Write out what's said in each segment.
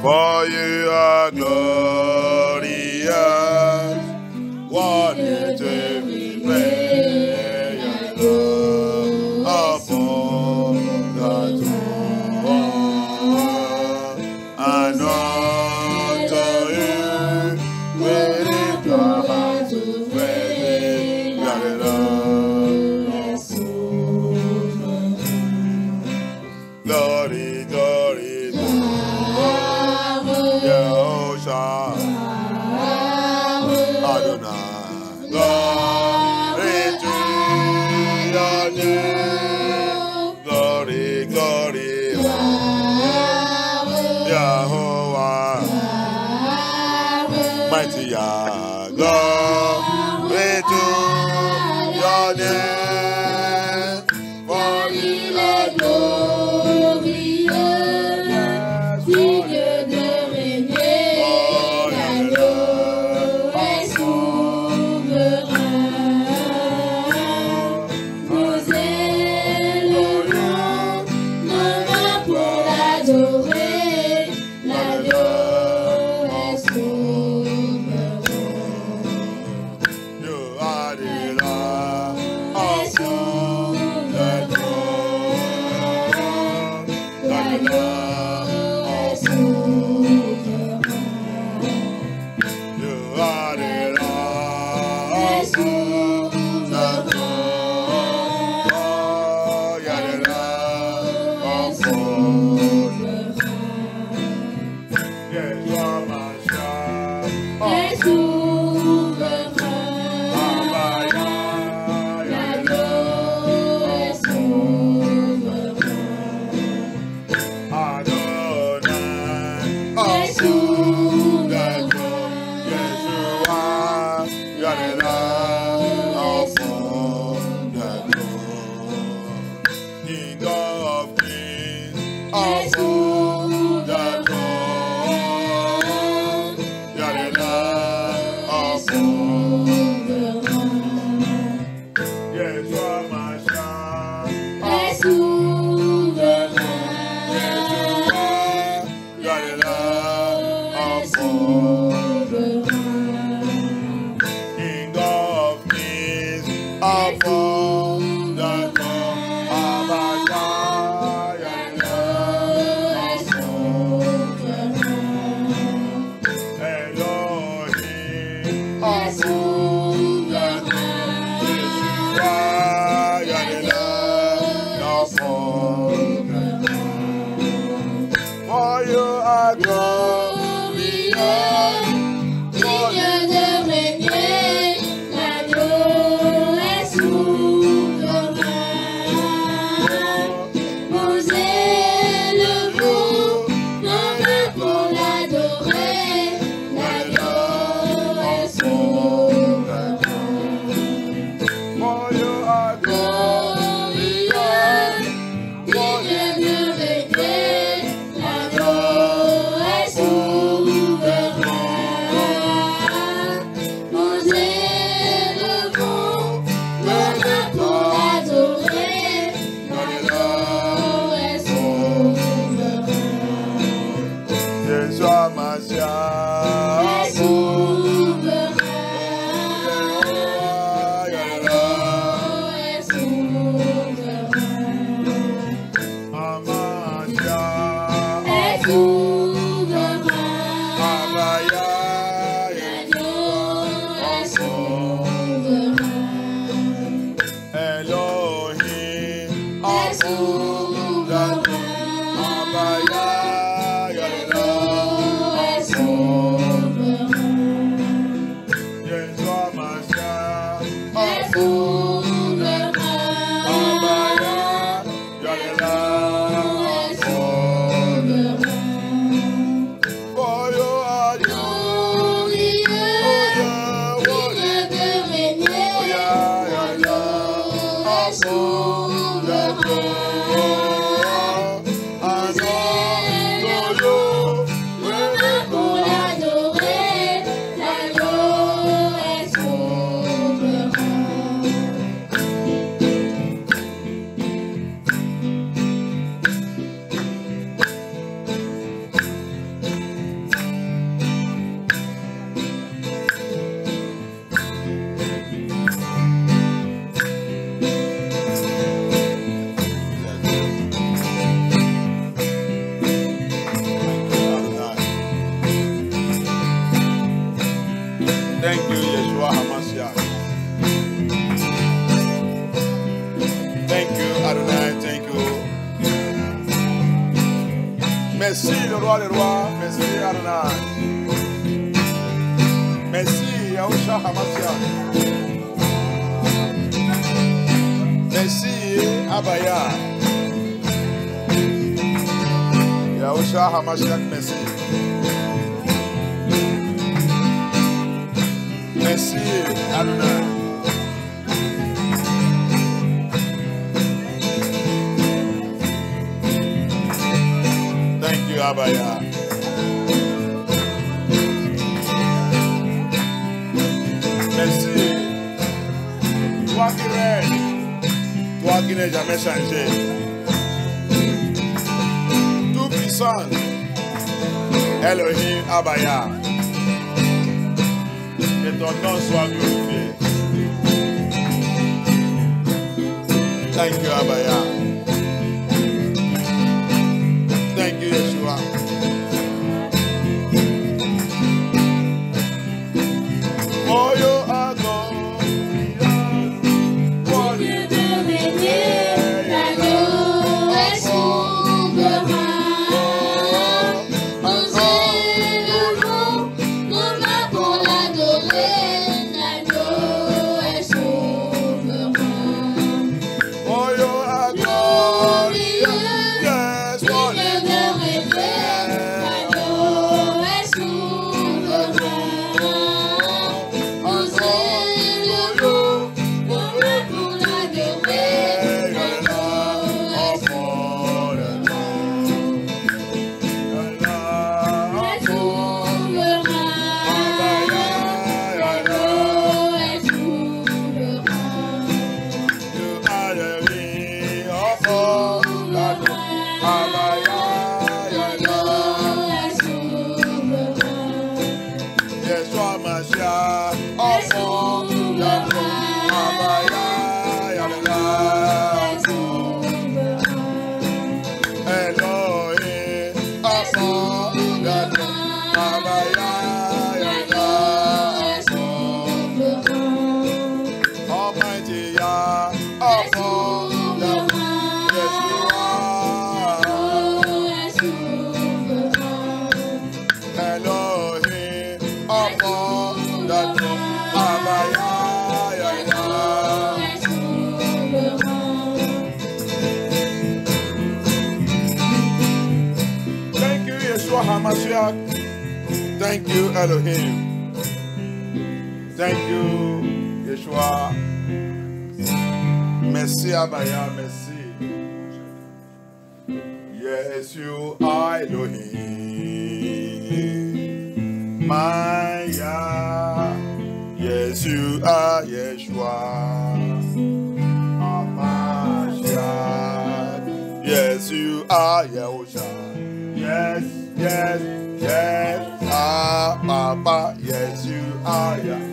For you are glorious, worthy to be praised, upon the throne. And unto you we lift our hands to praise the Lord. Glory, glory, Yehoshua, Adonai, glory to your name. Glory, glory, Yehovah, mighty Yah, glory to your name. For you are glorious, digne de régner, l'agneau est souverain. Nous élevons nos mains pour l'adorer, l'agneau est souverain. You are the Lord of the throne, l'agneau est souverain. You are the Lord of the throne, oh, you are the Lord of souverain. Yes, you are my child. Est souverain. L'agneau est souverain. Adonai est souverain. Yeshua, you are the Lord of the throne. King of kings, of the throne. You are the Lord of yes, you are my child. Est souverain. You are the Lord of King of kings, of the throne. Abba, you are the Lord Merci le roi des rois. Merci Adonai. Merci Yahushua Hamashiach. Merci Abaya. Yahushua Hamashiach, merci. Merci Adonai. Thank you Abaya. Merci. Toi qui règnes, toi qui n'es jamais changé. Tout puissant, Elohim Abaya. Que ton nom soit glorifié. Thank you Abaya. Thank you Yeshua. Oh, you are God. Thank you, Elohim. Thank you, Yeshua. Merci, Abaya, merci. Yes, you are Elohim. Maya. Yes, you are Yeshua. Hamashiach. Yes, you are Yahusha. Yes, yes, yes. Papa, yes, you are Yahusha.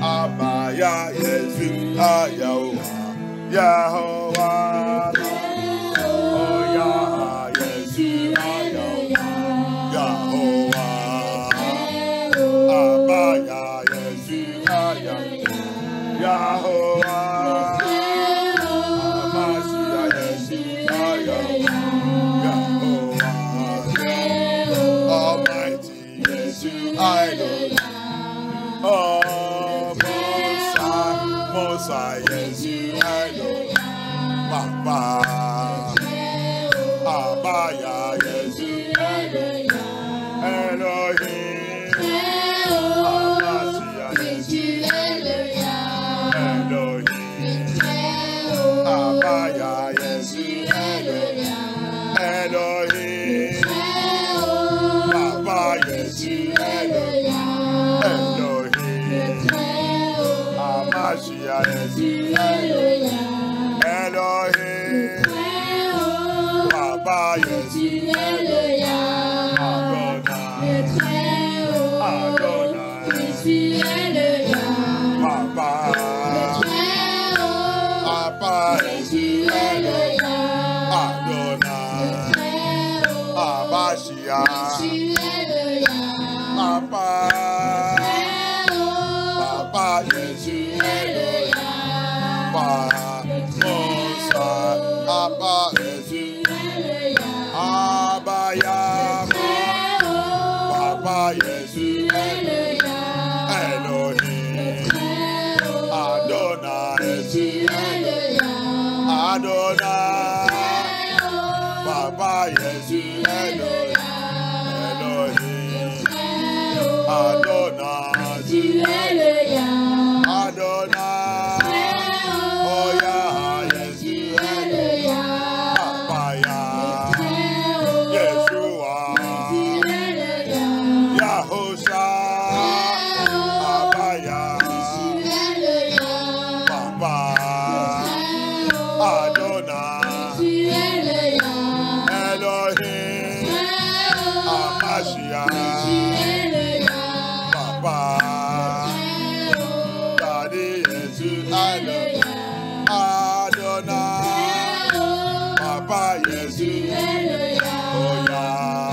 Abaya, yes, you are Yahuwah. Yahuwah. Oh, Yah, yes, you are Yahuwah. Yahuwah. Abaya, yes, you are Yahuwah. Yahuwah. Amashiach, yes, you are Yahuwah. Almighty, yes, you are Yahuwah. Oh, Mosai, yes, you are Papa. Abaya, yes, you are Elohim. Amashiach, yes, you are Elohim. Abaya, yes, you are Elohim. Papa, yes, you are Elohim. Amashiach, yes, you are Elohim. Papa, yes, you Papa, Adonai, Papa Jésus, Elohim, Adonai, Tu es le Yah. Adonai, oh Yah, Jésus, Tu es le Yah. Papa Yah, Tu Yeshua, es le Yah. Yahusha, Papa Yah, Tu es le Yah. Papa, Adonai, Tu es le Yah. Elohim, Amashiach, Tu es le Yah. Papa, Daddy Jésus, Adonai, Papa Jésus, Tu es le Yah. oh Yah,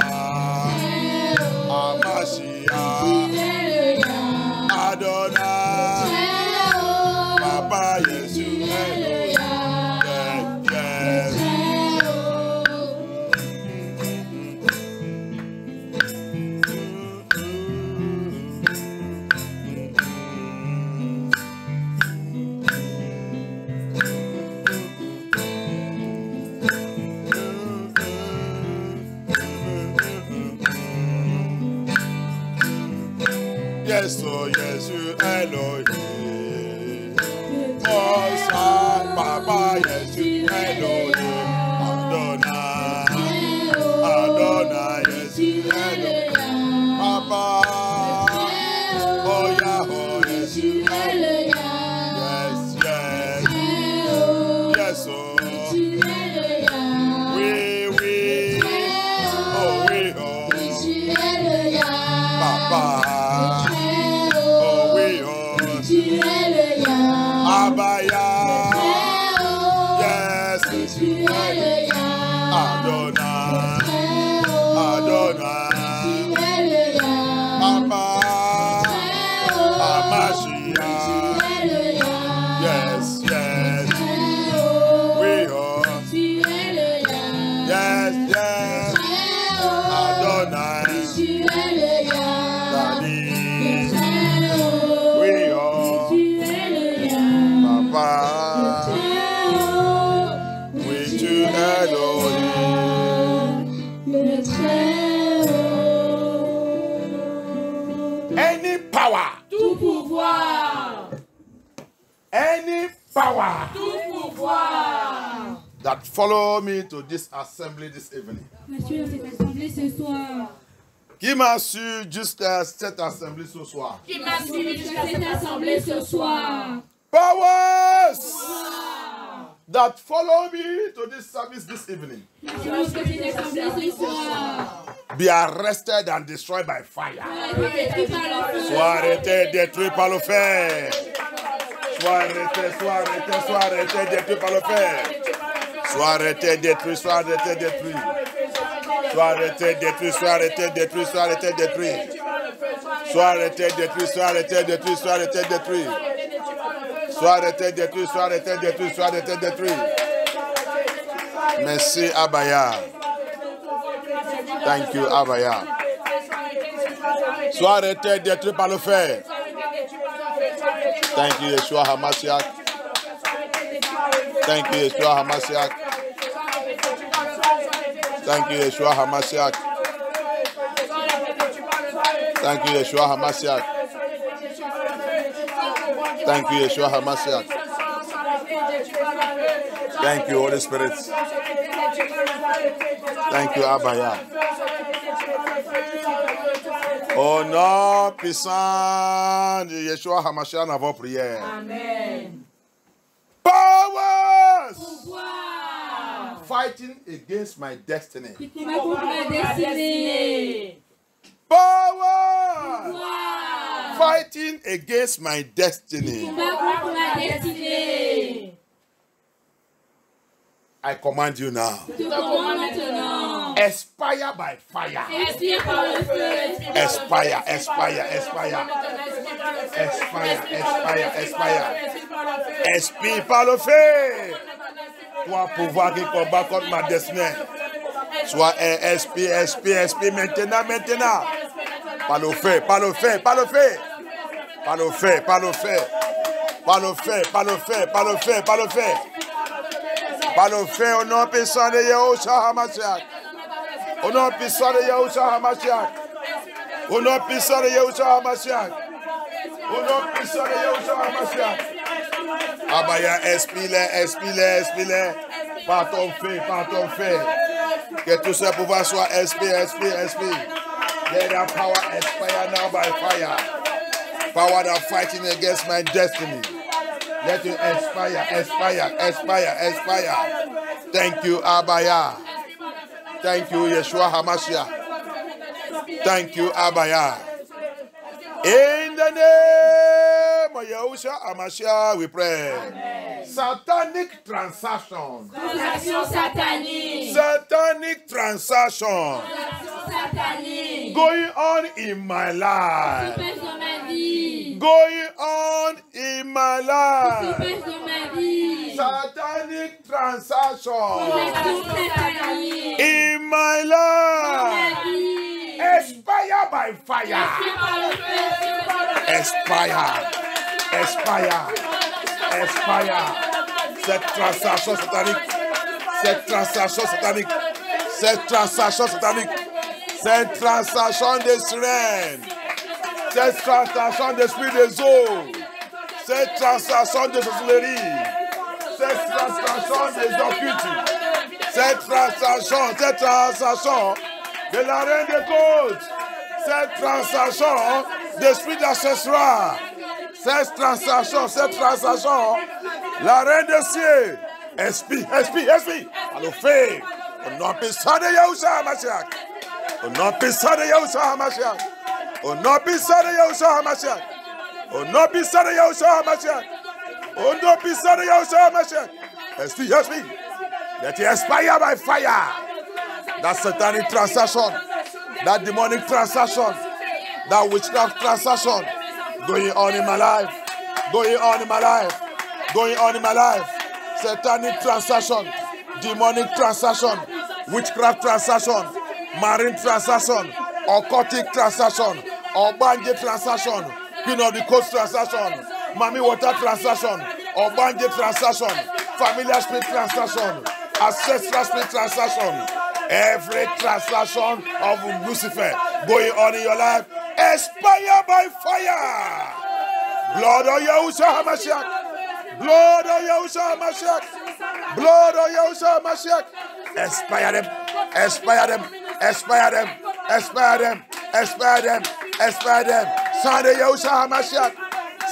Amashiach, Tu es le Yah. Adonai, Papa Jésus, Tu es le Yah. yes, yes. Yes, oh, yes, you Elohim. Most High, Papa, yes, you Elohim. Adonai, Adonai, yes, you Elohim. Papa, oh, Yahweh, yes, you Elohim. Yes, yes, yes, oh. We, oh, we, oh. Papa, oh, we, oh. Abaya, yes, Adonai, Adonai, Papa, Amashiach, yes, yes, we are, yes, yes, Adonai, Daddy, we are, Papa, we to Elohim. Any power, Tout pouvoir, any power tout pouvoir. that follow me to this assembly this evening. Monsieur, dans cette assemblée ce soir. Qui m'a su jusqu'à cette assemblée ce soir? Qui m'a suivi jusqu'à cette assemblée ce soir. Powers that follow me to this service this evening. Monsieur, jusqu'à cette assemblée ce soir. Be arrested and destroyed by fire. Détruit par le feu. Sois arrêté, détruit par le fer. Sois arrêté, détruit par le fer. Sois arrêté, détruit, sois arrêté, détruit. Sois arrêté, détruit, sois arrêté, détruit, sois arrêté, détruit. Sois arrêté, détruit, sois arrêté, détruit, sois arrêté, détruit. Sois arrêté, détruit, sois arrêté, détruit, sois arrêté, détruit. Merci, Abaya. Thank you, Abaya. Sois arrêté, détruit par le fer. Thank you, Yeshua HaMashiach. Thank you, Yeshua HaMashiach. Thank you, Yeshua HaMashiach. Thank you, Yeshua HaMashiach. Thank you, Yeshua HaMashiach. Thank you, Holy Spirit. Thank you, Abaya. Au nom puissant de Yeshua HaMashiach, nous avons prié. Amen. Powers Pouvoir. fighting against my destiny. Qui combat contre ma destinée. Powers Pouvoir. fighting against my Qui destiny. combat contre ma destinée. I command you now. Je te commande maintenant. Expire by fire. Expire par le feu. Expire, expire, expire. Expire, expire, expire. Expire par le feu. Toi, pouvoir qui combat contre ma destinée. Sois expire, expire, expire maintenant, maintenant. Par le feu, par le feu, par le feu. Par le feu, par le feu. Par le feu, par le feu, par le feu, par le feu. Par le feu, au nom puissant de Yahushua HaMashiach. Au nom puissant de Yahushua HaMashiach. Au nom puissant de Yahushua HaMashiach. Au nom puissant de Yahushua HaMashiach. Abaya, expire-les. Par ton feu. Que tout ce pouvoir soit expire. Let that power expire now by fire. Power that fighting against my destiny. Let it expire. Thank you, Abaya. Thank you, Yeshua HaMashiach. Thank you, Abaya. In the name of Yahushua HaMashiach, we pray. Amen. Satanic transaction. Transaction satanique. Satanic transaction. Satanique. Going on in my life. Qui pèse dans ma vie. Going on in my Qui life. pèse dans ma vie. Satanic transaction. Transaction satanique. In my Dans life. ma vie. Expire by fire. Expire. Cette transaction satanique. Cette transaction de sirène. Cette transaction d'esprit des eaux. Cette transaction de sorcellerie. Cette transaction des occultes. Cette transaction de la reine des côtes. Cette transaction d'esprit d'accessoire. Cette transaction, la reine des cieux. Esprit. À le fait. Au nom puissant de Yahushua HaMashiach. Au nom puissant de Yahushua HaMashiach. Au nom puissant de Yahushua HaMashiach. Au nom puissant de Yahushua HaMashiach. Au nom puissant de Yahushua HaMashiach. Esprit. Let it expire by fire. That satanic transaction. That demonic transaction. That witchcraft transaction. Going on in my life. Satanic transaction. Demonic transaction. Witchcraft transaction. Marine transaction. Occultic transaction. Obanje transaction. Queen of the Coast transaction. Mami water transaction. Obanje transaction. Familiar spirit transaction. Ancestral spirit transaction. Every transaction of Lucifer going on in your life. Expire by fire. Blood of Yahushua HaMashiach. Blood of Yahushua HaMashiach. Expire them.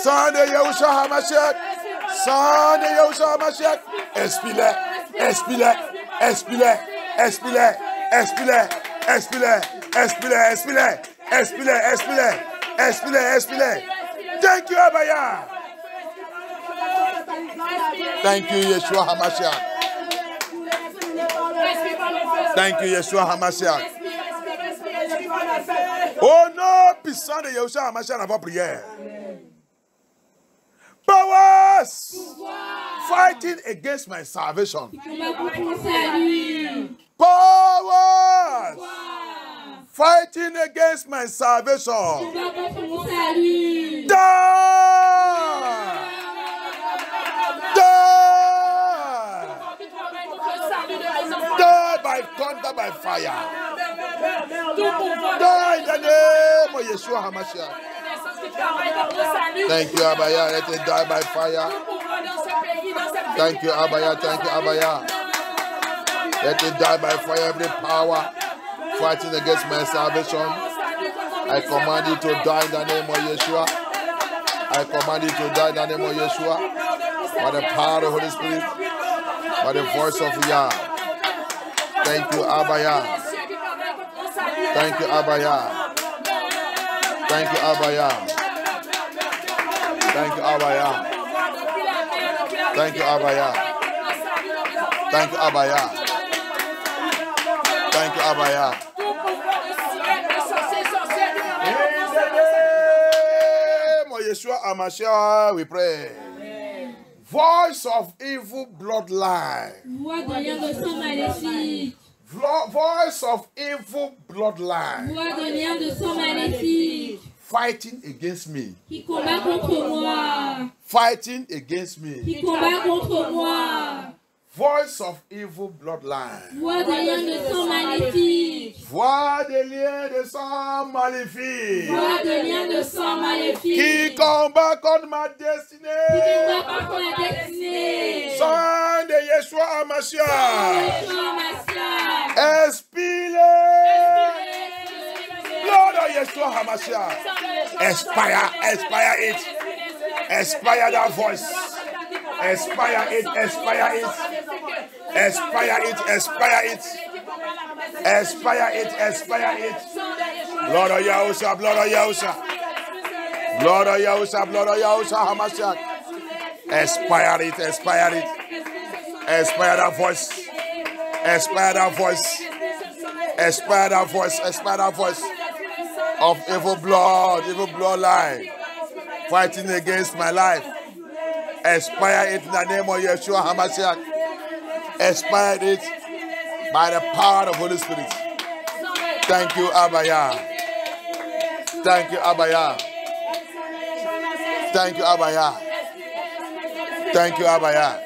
Son of Yahushua HaMashiach. Expire. Thank you, Abaya. Thank you, Yeshua HaMashiach. Oh non, puissant de Yeshua HaMashiach dans votre prière. Powers fighting against my salvation. Powers fighting against my salvation. Die by thunder, by fire. Die in the name of Yeshua HaMashiach. Thank you, Abaya. Let it die by fire. Thank you, Abaya. Let it die by fire. Every power fighting against my salvation, I command you to die in the name of Yeshua. By the power of the Holy Spirit, by the voice of Yah. Thank you, Abaya. Thank you, Abaya. Yeshua HaMashiach, we pray. Amen. Voice of evil bloodline. Voice of evil bloodline. Fighting against me. Qui combat contre moi. Fighting against me. Qui combat contre moi. Voice of evil bloodline. Voix des liens de sang maléfique. Voix des liens de sang maléfique. Voix des liens de sang maléfique. Qui combat contre ma destinée. Qui combat contre ma destinée. Sang de Yeshua HaMashiach. Yeshua HaMashiach. Expire. Blood of Yeshua HaMashiach. Expire it. Expire that voice. Expire it. Expire it. Expire it. Expire it. Expire it. Expire it. Blood of Yahusha. Blood of Yahusha. Blood of Yahusha. Blood of Yahusha HaMashiach. Expire it. Expire it. Expire that voice. Expire that voice. Expire that voice. Expire that voice of evil bloodline fighting against my life. Expire it in the name of Yeshua HaMashiach. Expire it by the power of the Holy Spirit. Thank you, Abba Yah. Thank you, Abba Yah. Thank you, Abba Yah. Thank you, Abba Yah.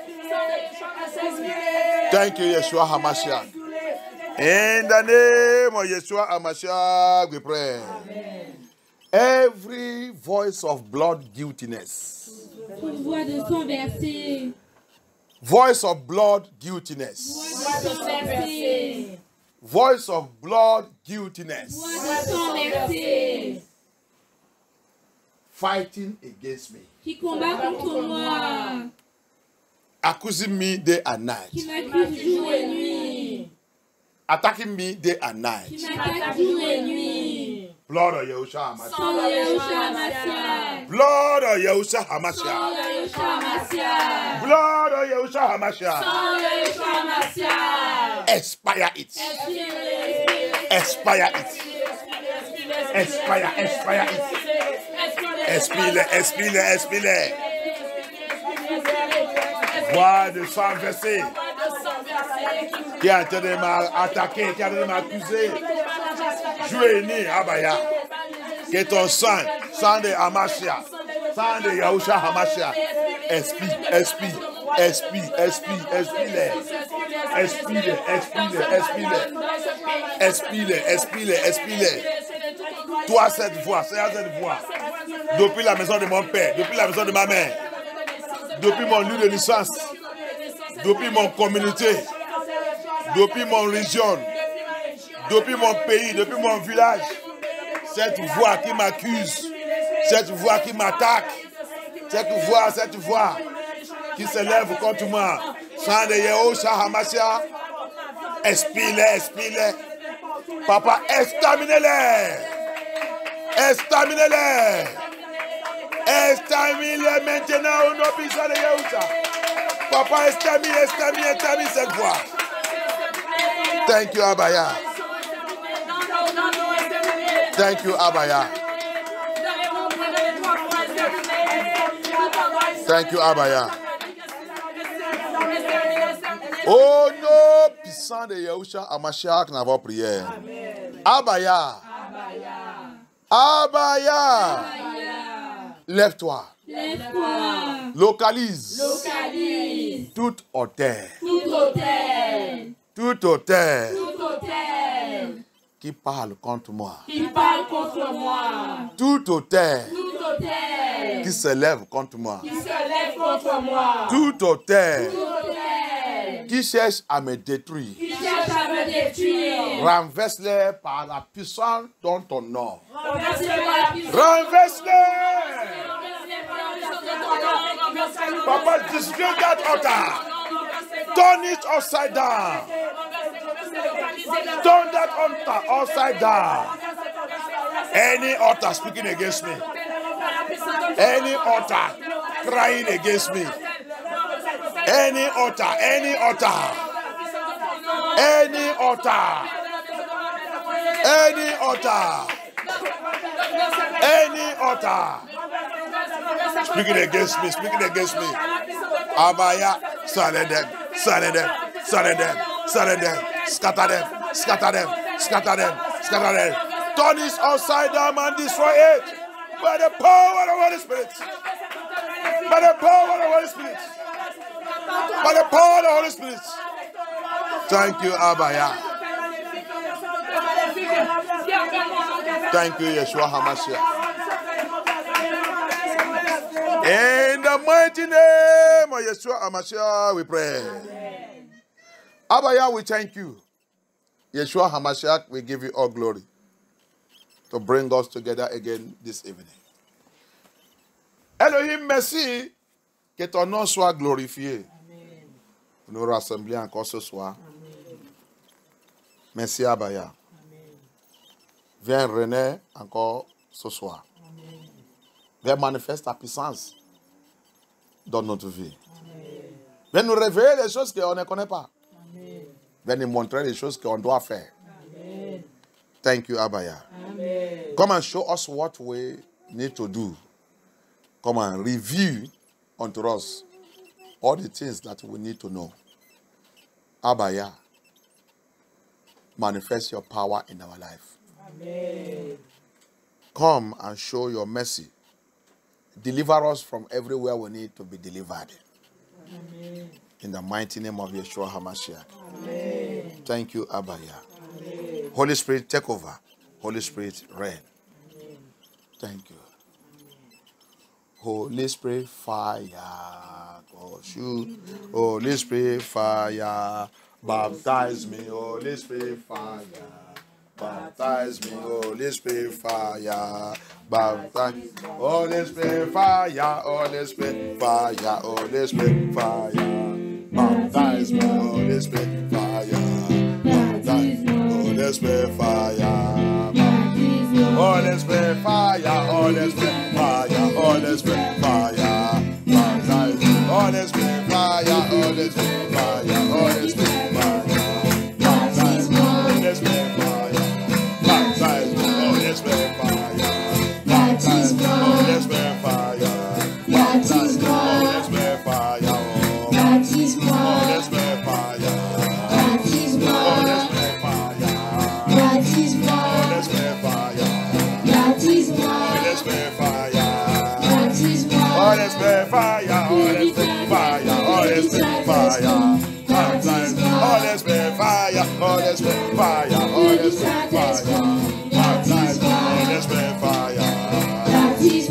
Thank you, Yeshua HaMashiach. In the name of Yeshua HaMashiach, we pray. Amen. Every voice of blood guiltiness. Voix de sang versé. Voice of blood guiltiness. Voix de sang versé. Voice of blood guiltiness. Voix de sang versé. Fighting against me. Qui combat contre moi. Accusing me day and night. Qui m'accuse jour et nuit. Attacking me day and night. Qui m'attaque jour et nuit. Blood of Yahusha HaMashiach. Sang de Yeshua HaMashiach. Blood of Yahusha HaMashiach. Sang de Yeshua HaMashiach. Blood of Yahusha HaMashiach. Sang de Yeshua HaMashiach. Expire it. Expire it. Expire it. Expire. Voix de sang versé. Qui a été de m'attaquer, qui a été de m'accuser. Jouer ni Abaya. Que ton sang de Hamashiach, sang de Yahusha HaMashiach. Expire. Toi, cette voix, depuis la maison de mon père, depuis la maison de ma mère, depuis mon lieu de naissance, depuis mon communauté, depuis mon région, depuis mon pays, depuis mon village, cette voix qui m'accuse, cette voix qui m'attaque, cette voix qui se lève contre moi, sang de Yahusha HaMashiach, expire-les. Papa, extermine-les maintenant au nom puissant de Yahusha. Papa, extermine cette voix. Thank you, Abba Yah. Thank you, Abba Yah. Thank you, Abba Yah. Au nom puissant de Yahusha HaMashiach, nous avons prié. Abba Yah. Abba Yah. Lève-toi. Localise. Tout hôtel. Qui parle contre moi. Tout hôtel. Qui se lève contre moi. Tout hôtel. Qui cherche à me détruire. Renverse-les par la puissance dans ton nom. Renverse-les. Papa, destroy that altar. Turn it upside down. Turn that altar upside down. Any altar speaking against me. Any altar crying against me. Any altar. Speaking against me. Abaya, silence them. Scatter them. Turn it upside down and destroy it. By the power of the Holy Spirit. By the power of the Holy Spirit. Thank you, Abaya. Thank you, Yeshua HaMashiach. In the mighty name of Yeshua HaMashiach, we pray. Abaya, we thank you. Yeshua HaMashiach, we give you all glory to bring us together again this evening. Elohim, merci que ton nom soit glorifié. Amen. Nous rassembler encore ce soir. Amen. Merci Abaya. Amen. Viens renaître encore ce soir. Amen. Viens manifester ta puissance dans notre vie. Amen. Viens nous révéler les choses qu'on ne connaît pas. Amen. Viens nous montrer les choses qu'on doit faire. Amen. Thank you, Abaya. Amen. Come and show us what we need to do. Come and review unto us all the things that we need to know. Abaya, manifest your power in our life. Amen. Come and show your mercy. Deliver us from everywhere we need to be delivered. Amen. In the mighty name of Yeshua HaMashiach. Amen. Thank you, Abaya. Amen. Holy Spirit, take over. Holy Spirit, reign. Amen. Thank you. Holy Spirit, fire, oh, shoot. Holy Spirit, fire, baptize me. Holy Spirit, fire, baptize me. Holy Spirit, fire, baptize. Holy Spirit, fire, Holy Spirit, fire, Holy Spirit, fire, baptize me. Holy Spirit, fire, baptize me. Holy Spirit, fire. Holy Spirit, fire, Holy Spirit, fire, Holy Spirit, fire, baptize. Holy Spirit, fire, Holy Spirit, fire, Holy Spirit, fire, baptize. Holy Spirit, fire, baptize. Holy Spirit, fire, baptize. Holy Spirit, fire, baptize. Holy Spirit, fire, baptize. Holy Spirit, fire, baptize. Holy Spirit, fire, baptize. Holy Spirit, fire. Holy Spirit fire, Holy Spirit fire, Holy Spirit fire, Holy Spirit fire, Holy Spirit fire, Holy Spirit fire,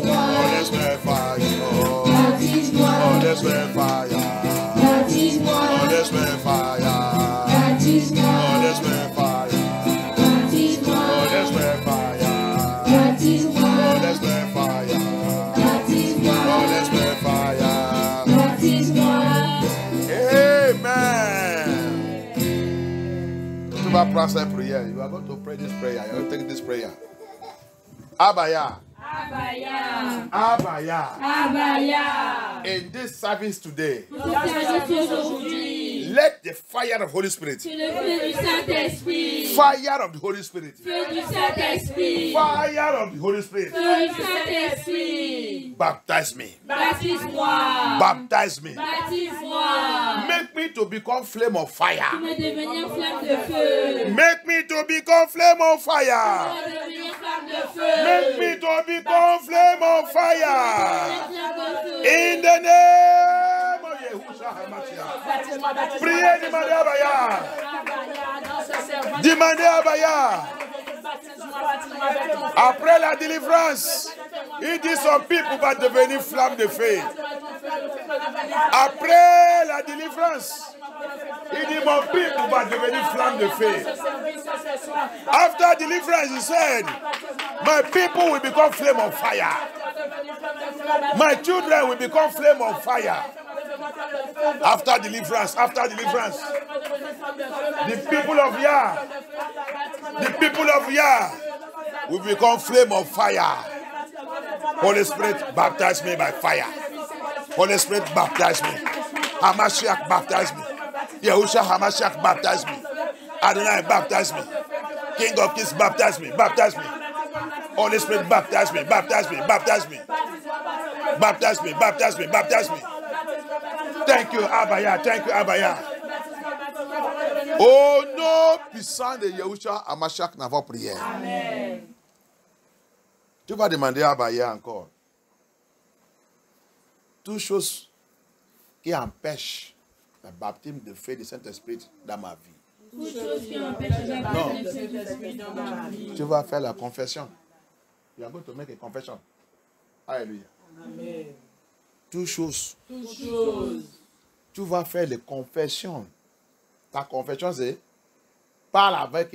Holy Spirit fire, Holy Spirit fire, Holy Spirit fire, Holy Spirit fire, Holy Spirit fire, Holy Spirit fire, Holy Spirit fire. Holy Spirit fire. Holy Spirit fire. Amen. Tu vas prendre cette prière. You are going to pray this prayer. You are going to take this prayer. Abaya. Abaya. Abaya. Abaya. In this service today, Aujourd'hui, let the fire of Holy Spirit. le feu du Saint-Esprit. Fire of the Holy Spirit. Feu du Saint-Esprit. Fire of the Holy Spirit. Feu du Saint-Esprit. Baptize me. Baptise-moi. Baptize me. Baptise-moi. Make me to become flame of fire. Tu me devenir flamme de feu. Make me to become flame of Tu fire. me devenir flamme de feu. Make me to become flame of fire. Flamme de feu. In the name of Yahushua HaMashiach. Priez, demandez Abaya. Demandez Abaya. Après la délivrance, il dit son peuple va devenir flamme de feu. Après la délivrance, il dit mon peuple va devenir flamme de feu. After deliverance, he said, my people will become flame of fire. My children will become flame of fire. After deliverance, the people of Yah will become flame of fire. Holy Spirit, baptize me by fire. Holy Spirit, baptize me. HaMashiach, baptize me. Yahushua HaMashiach, baptize me. Adonai, baptize me. King of Kings, baptize me. Baptize me. Holy Spirit, baptize me. Baptize me. Baptize me. Baptize me. Baptize me. Baptize me. Thank you, Abaya. Thank you, Abaya. Au nom puissant de Yahushua HaMashiach, nous avons prié. Amen. Tu vas demander à Abaya encore. Toute chose qui empêche Le baptême de feu du Saint-Esprit dans ma vie. Toute chose qui empêche le baptême de feu du Saint-Esprit dans ma vie. Tu vas faire la confession. You are going to make a confession. Alléluia. Amen. Toute chose. Toute chose. Tu vas faire les confessions. Ta confession, c'est parle avec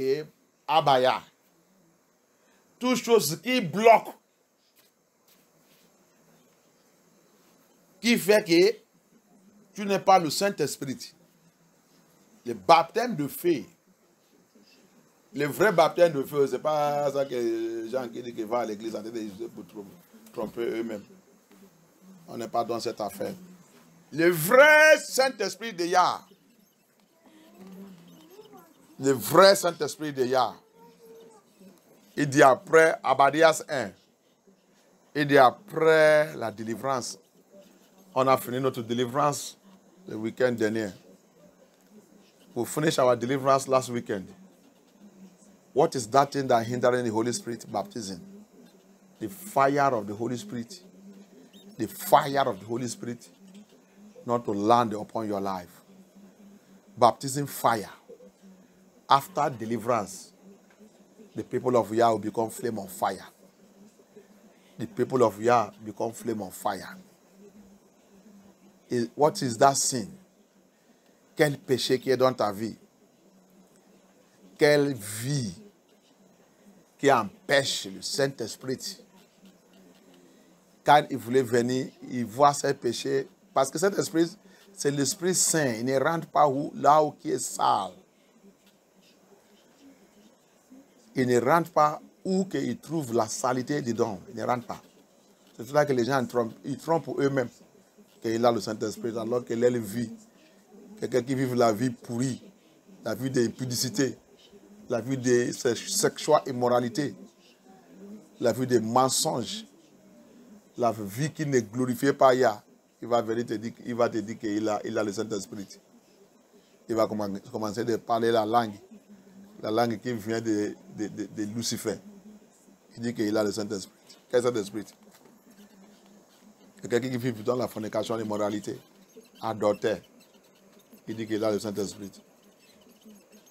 Abaya. Toute chose qui bloque, qui fait que tu n'es pas le Saint-Esprit. Le baptême de feu. Le vrai baptême de feu, ce n'est pas ça que les gens qui disent qu'ils vont à l'église en train de pour tromper eux-mêmes. On n'est pas dans cette affaire. Le vrai Saint-Esprit de Yah. Le vrai Saint-Esprit de Yah. Il dit après Abadias 1. Il dit après la délivrance. On a fini notre délivrance le week-end dernier. We finished our deliverance last weekend. What is that thing that hindering the Holy Spirit baptism? The fire of the Holy Spirit. The fire of the Holy Spirit not to land upon your life. Baptism fire. After deliverance, the people of Yah will become flame on fire. The people of Yah become flame on fire. What is that sin? Quel péché qui est dans ta vie? Quelle vie qui empêche le Saint-Esprit? Quand il voulait venir, il voit ces péchés. Parce que cet esprit, c'est l'Esprit Saint. Il ne rentre pas là où qui est sale. Il ne rentre pas où il trouve la saleté dedans. Il ne rentre pas. C'est pour ça que les gens ils trompent eux-mêmes qu'il a le Saint-Esprit, alors qu'il a une vie. Quelqu'un qui vit la vie pourrie, la vie d'impudicité, la vie de sexuelle immoralité, la vie des mensonges, la vie qui ne glorifie pas Yah. Il va venir te dire, il va te dire qu'il a le Saint-Esprit. Il va commencer à parler la langue qui vient de Lucifer. Il dit qu'il a le Saint-Esprit. Quel Saint-Esprit? Quelqu'un qui vit dans la fornication, l'immoralité, adultère. Il dit qu'il a le Saint-Esprit.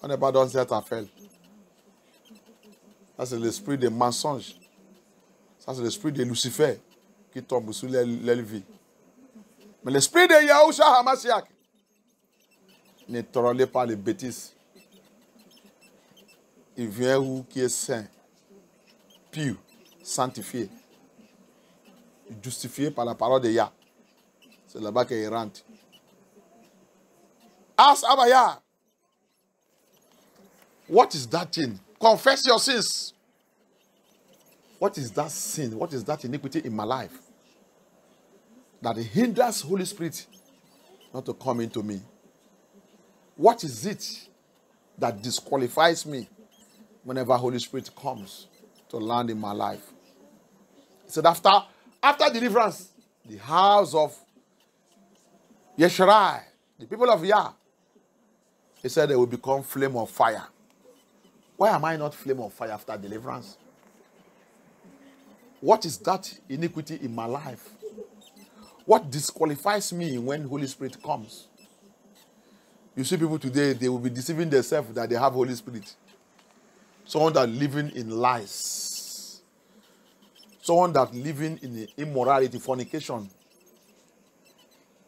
On n'est pas dans cette affaire. Ça, c'est l'esprit des mensonges. Ça, c'est l'esprit de Lucifer qui tombe sur leur vie. Mais l'esprit de Yahushua Hamashiach ne tolère pas les bêtises. Il vient où qui est saint, pur, sanctifié, justifié par la parole de Yah. C'est là-bas qu'il rentre. Ask Abaya, what is that thing? Confess your sins. What is that sin? What is that iniquity in my life that hinders Holy Spirit not to come into me? What is it that disqualifies me whenever Holy Spirit comes to land in my life? He said after deliverance, the house of Yesharai, the people of Yah, he said they will become flame of fire. Why am I not flame of fire after deliverance? What is that iniquity in my life? What disqualifies me when Holy Spirit comes? You see people today, they will be deceiving themselves that they have Holy Spirit. Someone that living in lies. Someone that living in immorality, fornication.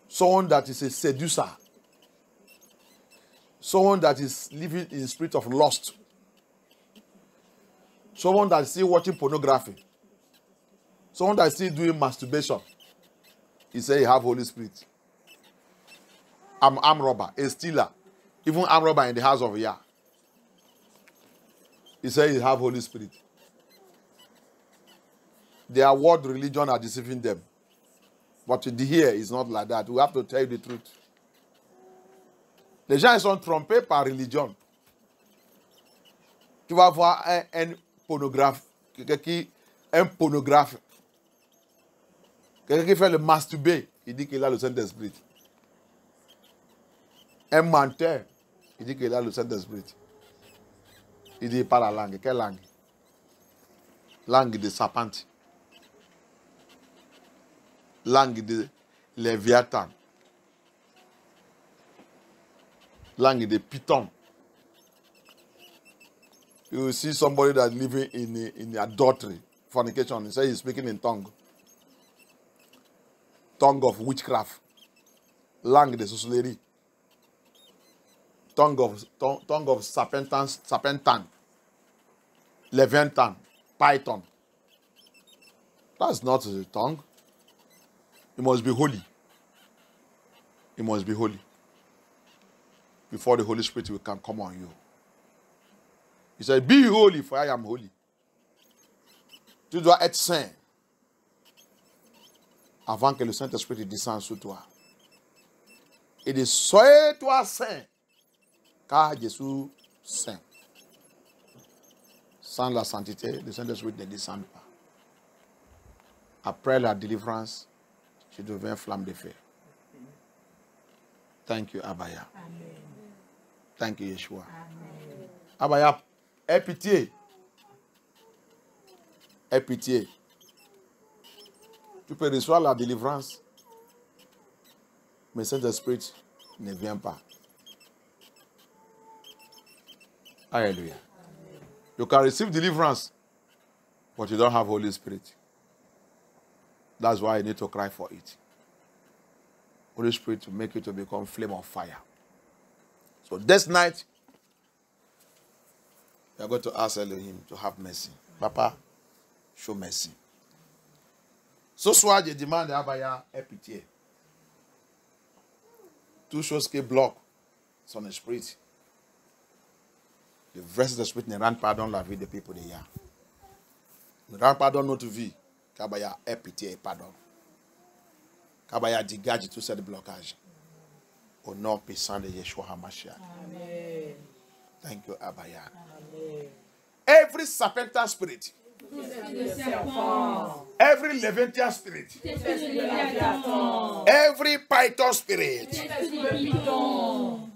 Someone that is a seducer. Someone that is living in the spirit of lust. Someone that is still watching pornography. Someone that is still doing masturbation. He said he have Holy Spirit. I'm armed robber, a stealer. Even armed robber in the house of Yah. He said he have Holy Spirit. Their world religion are deceiving them. But here is not like that. We have to tell you the truth. Les gens ils sont trompés par religion. Tu vas voir un pornographe, un pornographe, quelqu'un qui fait le masturber, il dit qu'il a le Saint-Esprit. Un menteur, il dit qu'il a le Saint-Esprit. Il dit pas la langue. Quelle langue? Langue de serpente. Langue de Léviathan. Langue de Python. You see somebody that living in adultery, fornication. He says he's speaking in tongue. Tongue of witchcraft. Langue de sorcellerie. Tongue of serpentan. Leviathan. Python. That's not a tongue. You must be holy. You must be holy. Before the Holy Spirit will come on you. He said, be holy, for I am holy. Tu dois être saint. Avant que le Saint-Esprit descende sur toi. Il dit, soyez-toi saint. Car Jésus saint. Sans la sainteté, le Saint-Esprit ne descend pas. Après la délivrance, je deviens flamme de feu. Thank you, Abaya. Amen. Thank you, Yeshua. Amen. Abaya, aie pitié. Aie pitié. Tu peux recevoir la délivrance, mais Saint-Esprit ne vient pas. Hallelujah. Amen. You can receive deliverance, but you don't have Holy Spirit. That's why you need to cry for it. Holy Spirit will make you to become flame of fire. So this night, we are going to ask Elohim to have mercy. Papa, show mercy. Ce soir, je demande à Abaya aie pitié. Toutes choses qui bloquent son esprit. Le vrai Saint-Esprit ne rentre pas dans la vie des peuples d'hier. Ne rentre pas dans notre vie. Qu'Abaya aie pitié et pardon. Qu'Abaya dégage tout ce blocage. Au nom puissant de Yeshua HaMashiach. Amen. Thank you, Abaya. Amen. Every serpentine spirit. Every Levantine spirit. Every Python spirit.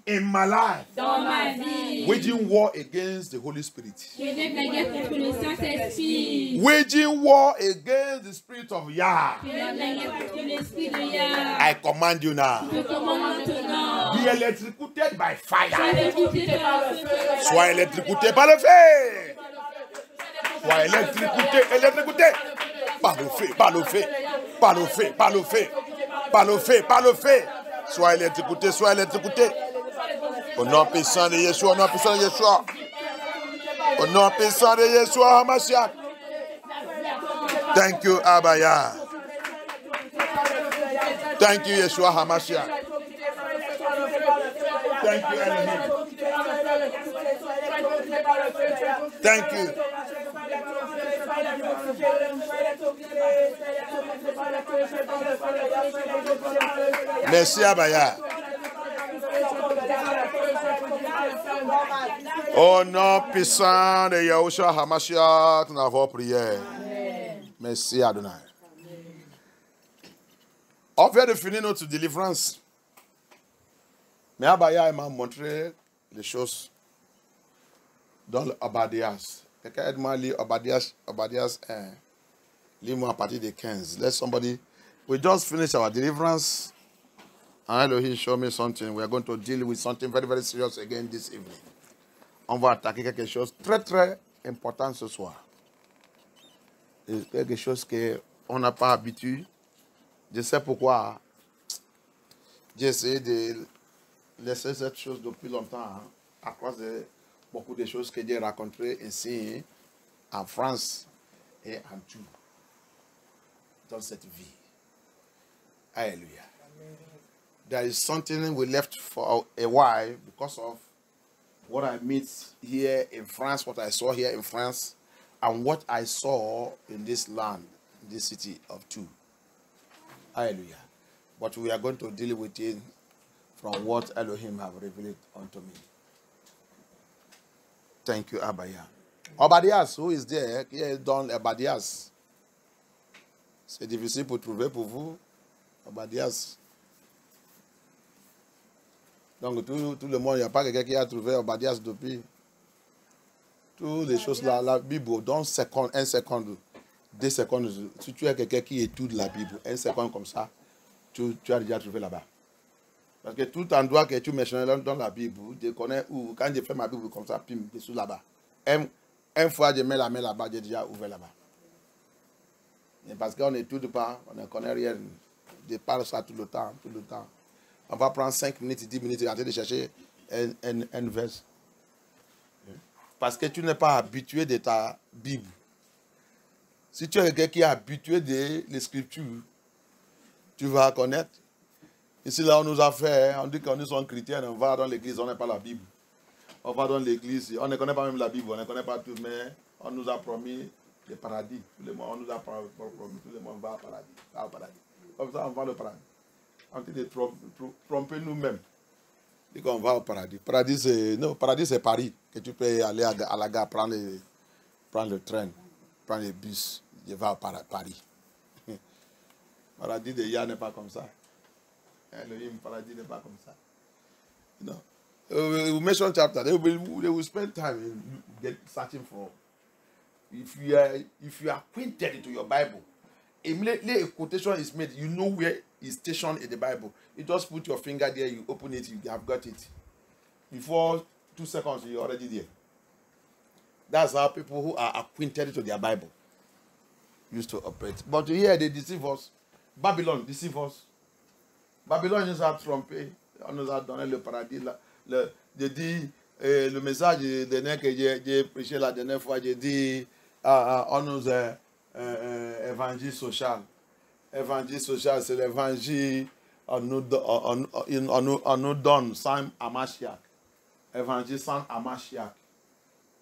In my life. Dans ma vie. Waging war against the Holy Spirit. Waging war against the spirit of Yah. I command you now. Be electrocuted by fire. Sois électrocuté par le feu. Sois électrocuté. Par le feu, par le feu. Par le feu, par le feu. Par le feu, par le feu. Sois électrocuté, sois électrocuté. Au nom puissant de Yeshua, au nom puissant de Yeshua. Au nom puissant de Yeshua HaMashiach. Thank you, Abaya. Thank you, Yeshua HaMashiach. Thank you, Elohim. Thank you. Merci, Abaya. Au nom puissant de Yahushua HaMashiach, nous avons prié. Merci, Adonai. On vient de finir notre délivrance. Mais Abaya m'a montré les choses dans l'Obadias. Quelqu'un aide-moi à lire Obadias 1. Lis-moi à partir de 15. Let somebody. We just finished our deliverance. And Elohim show me something. We are going to deal with something very, very serious again this evening. On va attaquer quelque chose très, très important ce soir. Et quelque chose qu'on n'a pas habitué. Je sais pourquoi. J'ai essayé de laisser cette chose depuis longtemps, hein, à cause de beaucoup de choses que j'ai rencontrées ici, en France et en tout, dans cette vie. Hallelujah. There is something we left for a while because of what I meet here in France, what I saw here in France, and what I saw in this land, in this city of two. Hallelujah. But we are going to deal with it from what Elohim have revealed unto me. Thank you, Abaya. Obadias, who is there? Qui est dans Obadias? C'est difficile pour trouver pour vous. Obadias. Donc, tout le monde, il n'y a pas quelqu'un qui a trouvé Obadias depuis. Toutes les choses là, la Bible, dans 1 seconde, 2 secondes, si tu as quelqu'un qui étudie la Bible, 1 seconde comme ça, tu as déjà trouvé là-bas. Parce que tout endroit que tu mentionnes dans la Bible, je connais où, quand je fais ma Bible comme ça, pim, je suis là-bas. Une fois, je mets la main là-bas, j'ai déjà ouvert là-bas. Parce qu'on n'étudie pas, on ne connaît rien. Je parle ça tout le temps, tout le temps. On va prendre 5 minutes, 10 minutes, et en train de chercher un verse. Parce que tu n'es pas habitué de ta Bible. Si tu es quelqu'un qui est habitué de l'Écriture, tu vas connaître. Ici, là, on nous a fait, on dit qu'on nous sommes chrétiens, on va dans l'église, on n'a pas la Bible. On va dans l'église, on ne connaît pas même la Bible, on ne connaît pas tout, mais on nous a promis le paradis. Tout le monde, on nous a promis, tout le monde va au paradis. Va au paradis. Comme ça, on va au paradis. On dit de tromper nous-mêmes. On dit qu'on va au paradis. Paradis, c'est Paris. Que tu peux aller à la gare, prendre le train, prendre le bus, je vais à Paris. Paradis de Yah n'est pas comme ça. Le paradis n'est pas comme ça. No. We mention chapter. They will spend time searching for. If you are acquainted to your Bible, immediately a quotation is made. You know where it's stationed in the Bible. You just put your finger there. You open it. You have got it. Before 2 seconds, you're already there. That's how people who are acquainted to their Bible used to operate. But here they deceive us. Babylon deceive us. Babylone nous a trompés. On nous a donné le paradis. J'ai dit, le message dernier que j'ai prêché la dernière fois, j'ai dit, on nous a évangile social. Évangile social, c'est l'évangile, on nous donne sans Amashiach. Évangile sans Amashiach.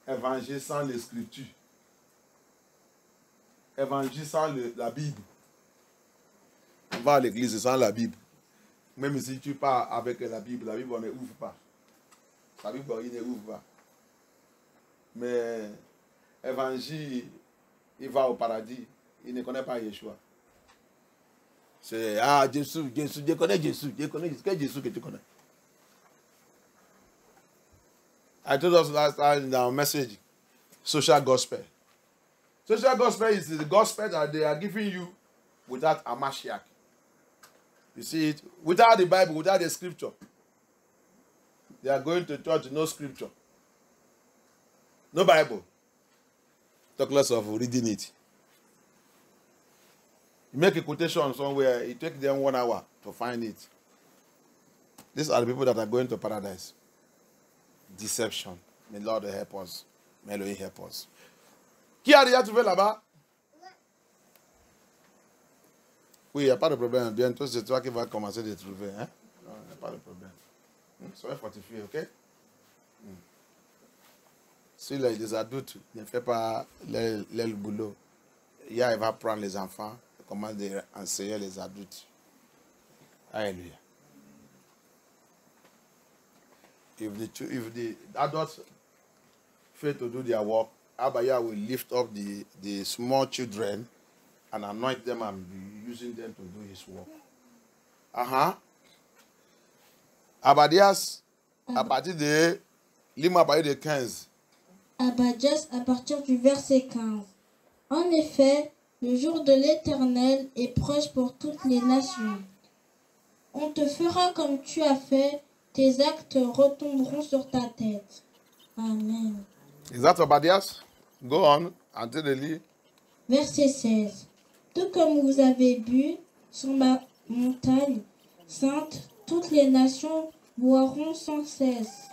Évangile sans les Scriptures. Évangile sans la Bible. On va à l'église sans la Bible. Même si tu pars avec la Bible on ne ouvre pas. La Bible, il ne ouvre pas. Mais évangile, il va au paradis. Il ne connaît pas Yeshua. C'est, Jésus, je connais Jésus. Quel Jésus que tu connais? I told us last time in our message, social gospel. Social gospel is the gospel that they are giving you without a Mashiach. You see it? Without the Bible, without the scripture. They are going to church, no scripture. No Bible. Talk less of reading it. You make a quotation somewhere, it takes them 1 hour to find it. These are the people that are going to paradise. Deception. May Lord help us. May Elohim help us. Qui a déjà trouvé là-bas? Oui, il n'y a pas de problème. Bientôt, c'est toi qui vas commencer de trouver. Hein? Non, il n'y a pas de problème. Soyez fortifiés, ok? Si les adultes ne font pas le boulot, il va prendre les enfants et commence à enseigner les adultes. Alléluia. If the adults fail to do their work, Abaya will lift up the small children and anoint them and be using them to do his work. Abadias, à partir de Lima, à partir de 15. Abadias, à partir du verset 15. En effet, le jour de l'Éternel est proche pour toutes les nations. On te fera comme tu as fait, tes actes retomberont sur ta tête. Amen. Is that Abadias? Go on until the lit. Verset 16. Tout comme vous avez bu sur ma montagne sainte, toutes les nations boiront sans cesse.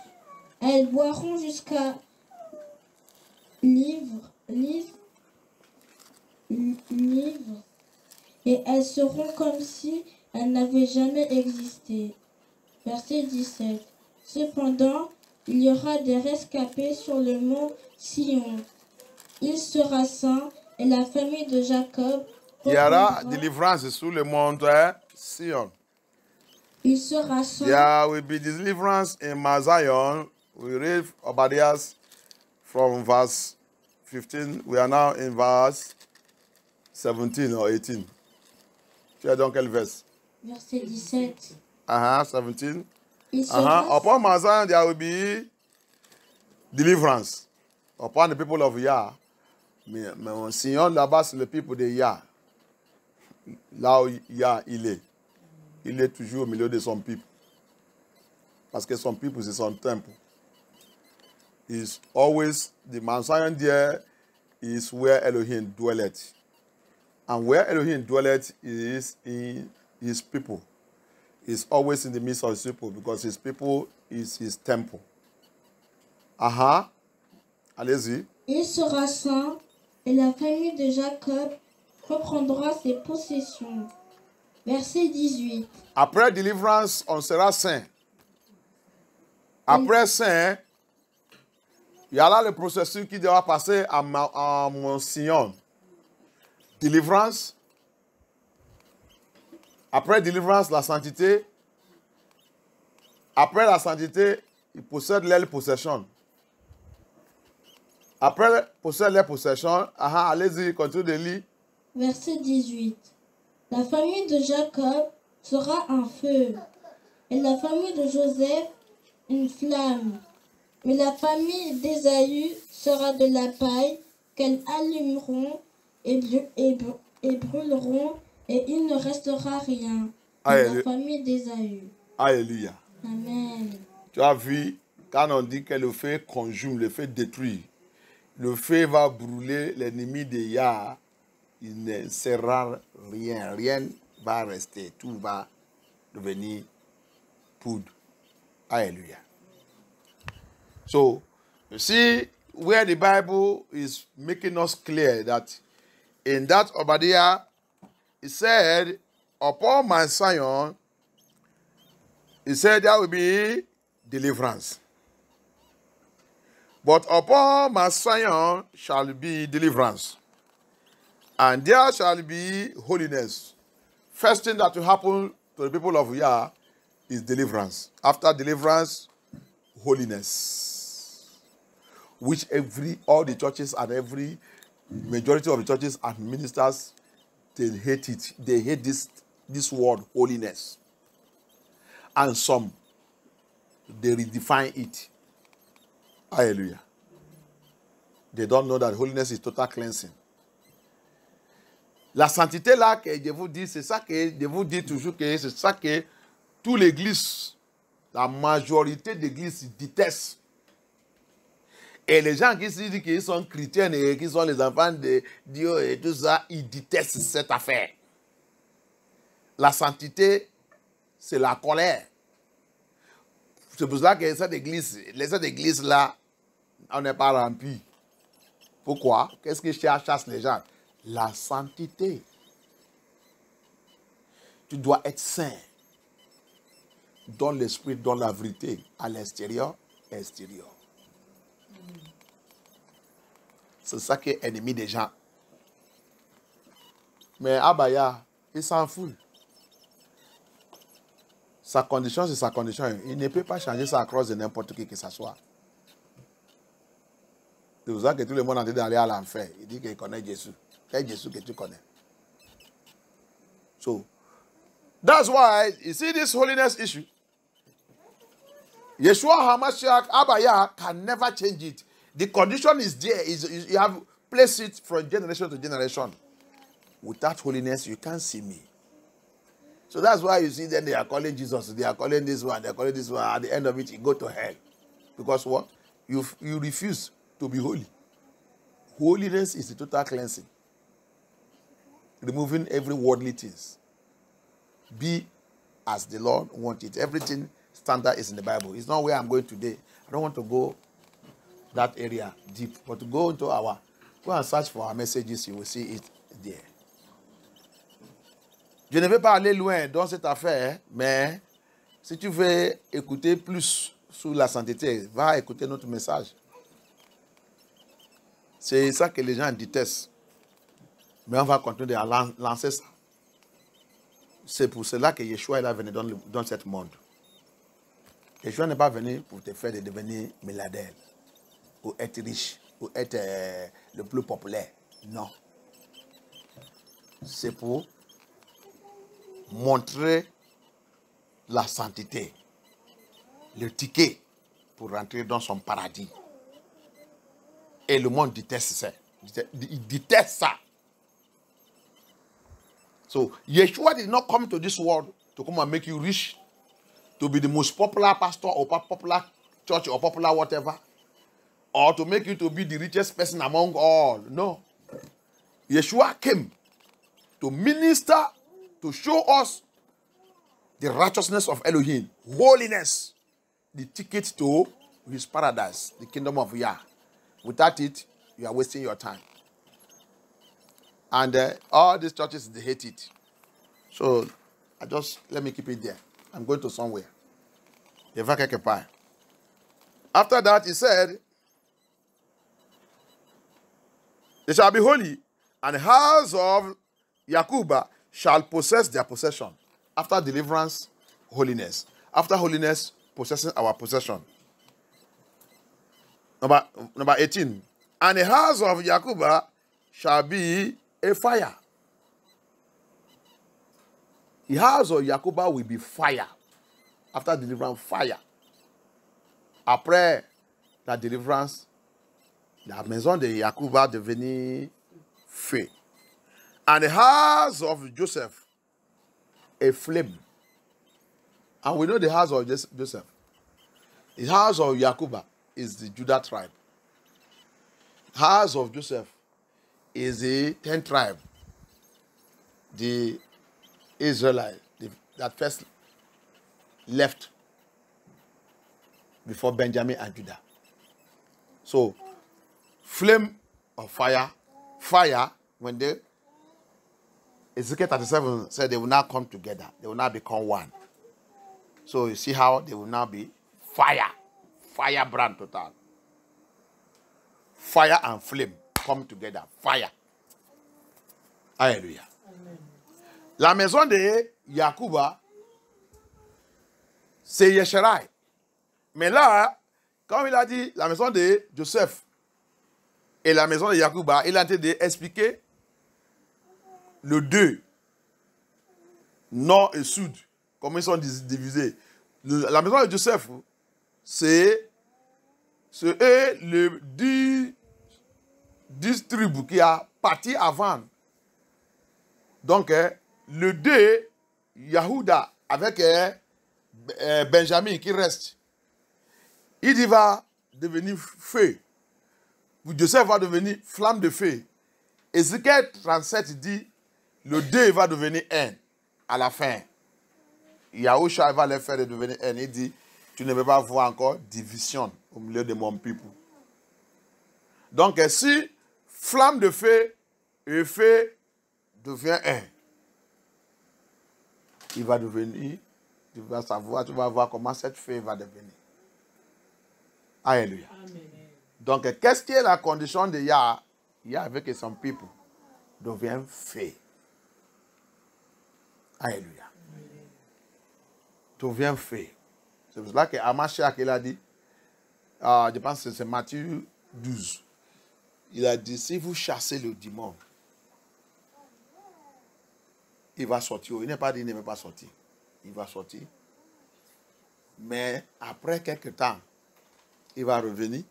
Elles boiront jusqu'à livre, et elles seront comme si elles n'avaient jamais existé. Verset 17. Cependant, il y aura des rescapés sur le mont Sion. Il sera saint et la famille de Jacob. Il y aura délivrance sur le mont Sion. Il sera saint. There will be deliverance in Mount Zion. We read Obadiah from verse 15. We are now in verse 17 or 18. Tu es dans quel verset? Verset 17. 17. Upon Mount Zion there will be deliverance. Upon the people of Yah. Mais Sion, là-bas, c'est le people de Yah. Là où Yah, il est. Il est toujours au milieu de son peuple. Parce que son people, c'est son temple. Is always, the Mount Zion there is where Elohim dwelleth. And where Elohim dwelleth is in his people. He's always in the midst of his people because his people is his temple. Allez-y. Il sera saint et la famille de Jacob reprendra ses possessions. Verset 18. Après délivrance, on sera saint. Après saint, il y a là le processus qui devra passer à mon Sion. Délivrance. Après délivrance, la sainteté. Après la sainteté, il possède l'aile possession. Après possède l'aile possession, allez-y, continue de lire. Verset 18. La famille de Jacob sera un feu, et la famille de Joseph une flamme. Mais la famille d'Ésaü sera de la paille qu'elles allumeront et brûleront, et il ne restera rien de la famille d'Ésaü. Alléluia. Amen. Tu as vu, quand on dit que le feu conjume, le feu détruit, le feu va brûler l'ennemi de Yah, il ne sera rien. Rien va rester. Tout va devenir poudre. Alléluia. So, you see where the Bible is making us clear that in that Obadiah, it said, upon Mount Zion, it said there will be deliverance. But upon Mount Zion shall be deliverance. And there shall be holiness. First thing that will happen to the people of Yah is deliverance. After deliverance, holiness. Which all the churches and every majority of the churches and ministers, they hate it. They hate this word, holiness. And some, they redefine it. Hallelujah. They don't know that holiness is total cleansing. La sainteté là que je vous dis, c'est ça que je vous dis toujours que c'est ça que toute l'église, la majorité d'églises détestent. Et les gens qui se disent qu'ils sont chrétiens et qui sont les enfants de Dieu et tout ça, ils détestent cette affaire. La sainteté, c'est la colère. C'est pour ça que cette église là, on n'est pas rempli. Pourquoi? Qu'est-ce qui chasse les gens? La sainteté. Tu dois être saint dans l'esprit, dans la vérité, à l'extérieur, extérieur. C'est ça qui est ennemi des gens. Mais Abaya, il s'en fout. Sa condition, c'est sa condition. Il ne peut pas changer sa crosse de n'importe qui que ce soit. C'est pour ça que tout le monde est en train d'aller à l'enfer. Il dit qu'il connaît Jésus. Quel Jésus que tu connais? So, that's why you see this holiness issue. Yeshua HaMashiach, Abaya can never change it. The condition is there. You have placed it from generation to generation. Without holiness, you can't see me. So that's why you see then they are calling Jesus. They are calling this one. They are calling this one. At the end of it, you go to hell. Because what? You refuse to be holy. Holiness is the total cleansing. Removing every worldly things. Be as the Lord wants it. Everything standard is in the Bible. It's not where I'm going today. I don't want to go that area deep. But to go and search for our messages, you will see it there. Je ne vais pas aller loin dans cette affaire, mais si tu veux écouter plus sur la sainteté, va écouter notre message. C'est ça que les gens détestent. Mais on va continuer à lancer ça. C'est pour cela que Yeshua est venu dans ce monde. Yeshua n'est pas venu pour te faire devenir milliardaire, ou être riche, ou être le plus populaire. Non. C'est pour montrer la sainteté, le ticket pour rentrer dans son paradis. Et le monde déteste ça. Il déteste ça. So, Yeshua did not come to this world to come and make you rich, to be the most popular pastor or popular church or popular whatever, or to make you to be the richest person among all. No. Yeshua came to minister, to show us the righteousness of Elohim, holiness, the ticket to his paradise, the kingdom of Yah. Without it, you are wasting your time. And all these churches, they hate it. So, let me keep it there. I'm going to somewhere. After that, he said, they shall be holy, and the house of Yakuba shall possess their possession. After deliverance, holiness. After holiness, possessing our possession. Number 18. And the house of Yakuba shall be a fire. The house of Yakuba will be fire. After deliverance, fire. Après la délivrance, la maison de Yakuba devenue feu. And the house of Joseph, a flame. And we know the house of Joseph. The house of Yakuba is the Judah tribe. The house of Joseph is the 10th tribe. The Israelite that first left before Benjamin and Judah. So, flame of fire, when they, Ezekiel 37 said they will now come together. They will now become one. So, you see how they will now be fire. Firebrand total. Fire and flame come together. Fire. Alléluia. Amen. La maison de Yakuba, c'est Yesherai. Mais là, comme il a dit la maison de Joseph et la maison de Yakuba, il a été d'expliquer le deux, nord et sud, comment ils sont divisés. La maison de Joseph, c'est le 10 tribus qui a parti avant. Donc, le 2, Yahuda, avec Benjamin qui reste. Il va devenir feu. Joseph va devenir flamme de feu. Ézéchiel 37 dit, le 2 va devenir un à la fin. Yahusha va les faire devenir un. Il dit, tu ne veux pas voir encore division au milieu de mon peuple. Donc, si flamme de feu et feu devient un, il va devenir, tu vas savoir, tu vas voir comment cette feu va devenir. Alléluia. Amen. Donc, qu'est-ce qui est la condition de Yah? Yah avec son peuple devient feu. Alléluia. Devient feu. C'est pour cela que Amashak, il a dit, je pense que c'est Matthieu 12. Il a dit, si vous chassez le démon, il va sortir. Il n'est pas dit qu'il ne va pas sortir. Il va sortir. Mais après quelques temps, il va revenir.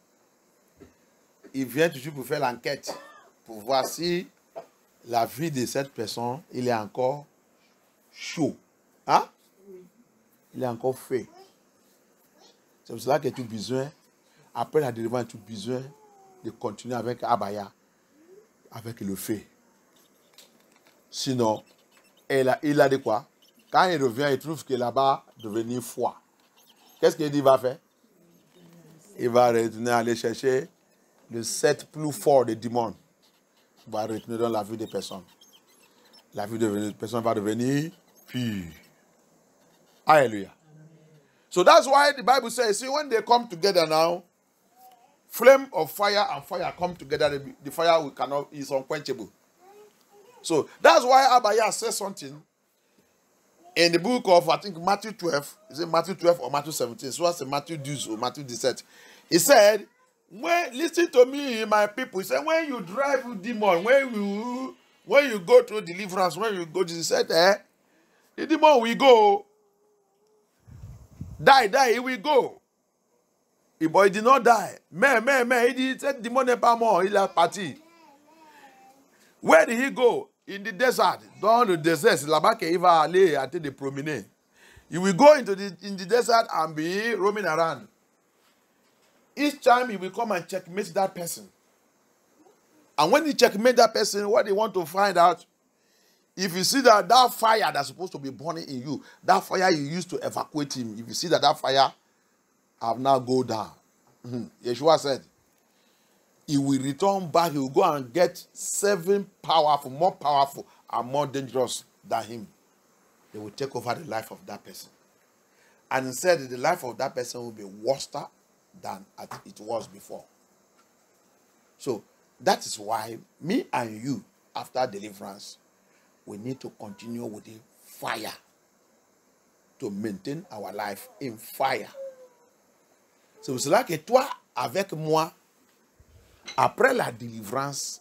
Il vient toujours pour faire l'enquête, pour voir si la vie de cette personne, il est encore chaud. Hein? Il est encore fait. C'est pour cela que tu as besoin, après la délivrance, tu as besoin de continuer avec Abaya, avec le feu. Sinon, il a dit quoi? Quand il revient, il trouve que là-bas, devenir froid. Qu'est-ce qu'il dit va faire? Il va retourner aller chercher le 7 plus fort des démons. Il va retourner dans la vie des personnes. La vie des personnes va devenir pure. Hallelujah. So that's why the Bible says, see, when they come together now, flame of fire and fire come together, the fire is unquenchable. So that's why Abaya says something in the book of, I think, Matthew 12. Is it Matthew 12 or Matthew 17? So it's Matthew 12 or Matthew 17. He said, listen to me, my people. He said, when you drive demon, when you go through deliverance, when you go to the set, the demon will go. Die, he will go. But he did not die. Mais, he said, demon n'est pas mort, il a parti. Where did he go? In the desert. Dans le désert, c'est là-bas qu'il va aller à te promener. He will go in the desert and be roaming around. Each time he will come and checkmate that person. And when he checkmate that person, what they want to find out, if you see that fire that's supposed to be burning in you, that fire you used to evacuate him, if you see that fire have now go down, Yeshua said, he will return back, he will go and get 7 more powerful and more dangerous than him. They will take over the life of that person. And instead, the life of that person will be worse than it was before. So, that is why me and you, after deliverance, we need to continue with the fire to maintain our life in fire. C'est pour cela que toi, avec moi, après la délivrance,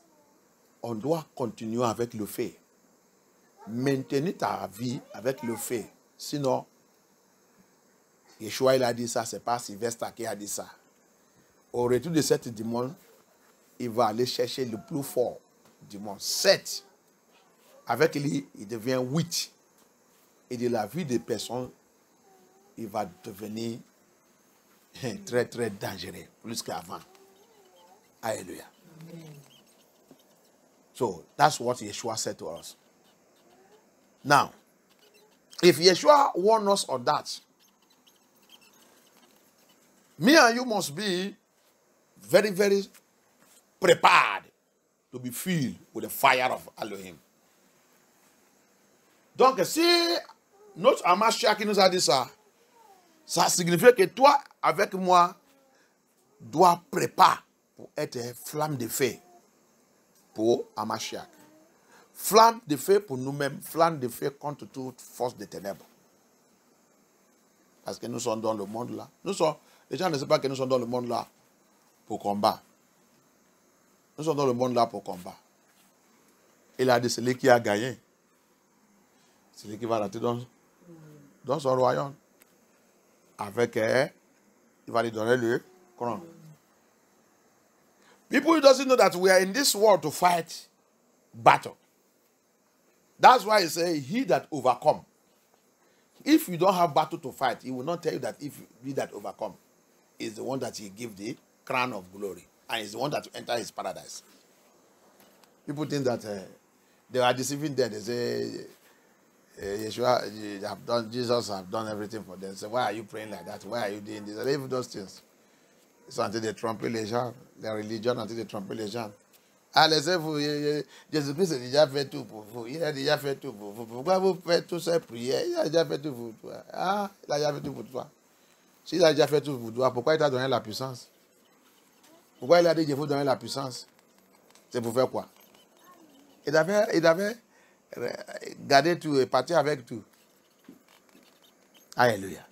on doit continuer avec le feu. Maintenir ta vie avec le feu. Sinon, Yeshua il a dit ça, c'est pas Sylvestre qui a dit ça. Au retour de 7 démons, il va aller chercher le plus fort démon. 7. Avec lui, il devient 8. Et de la vie des personnes, il va devenir très, très dangereux, plus qu'avant. Hallelujah. Amen. So, that's what Yeshua said to us. Now, if Yeshua warned us of that, me and you must be very, very prepared to be filled with the fire of Elohim. Donc, si notre Hamashiach qui nous a dit ça, ça signifie que toi, avec moi, dois préparer pour être flamme de feu pour Hamashiach. Flamme de feu pour nous-mêmes, flamme de feu contre toute force des ténèbres. Parce que nous sommes dans le monde là. Les gens ne savent pas que nous sommes dans le monde là pour combattre. Nous sommes dans le monde là pour combattre. Il a dit, c'est lui qui a gagné. C'est lui qui va rentrer dans son royaume. Avec, il va lui donner le couronne. People doesn't know that we are in this world to fight battle. That's why he says, he that overcome. If you don't have battle to fight, he will not tell you that if he that overcome is the one that he give the crown of glory. And is the one that will enter his paradise. People think that they are deceiving them. They say, Yeshua, Jesus have done everything for them. So why are you praying like that? Why are you doing this? They leave those things. It's until they tromper les gens. La religion until they tromper les gens. Ah, laissez-vous, Jésus-Christ a déjà fait tout pour vous. Il a déjà fait tout pour vous. Pourquoi vous faites toutes ces prières? Il a déjà fait tout pour toi. Ah, il a déjà fait tout pour toi. S'il a déjà fait tout pour toi, pourquoi il t'a donné la puissance? Pourquoi il a dit, je vous donner la puissance? C'est pour faire quoi? Il avait gardé tout et parti avec tout. Hallelujah.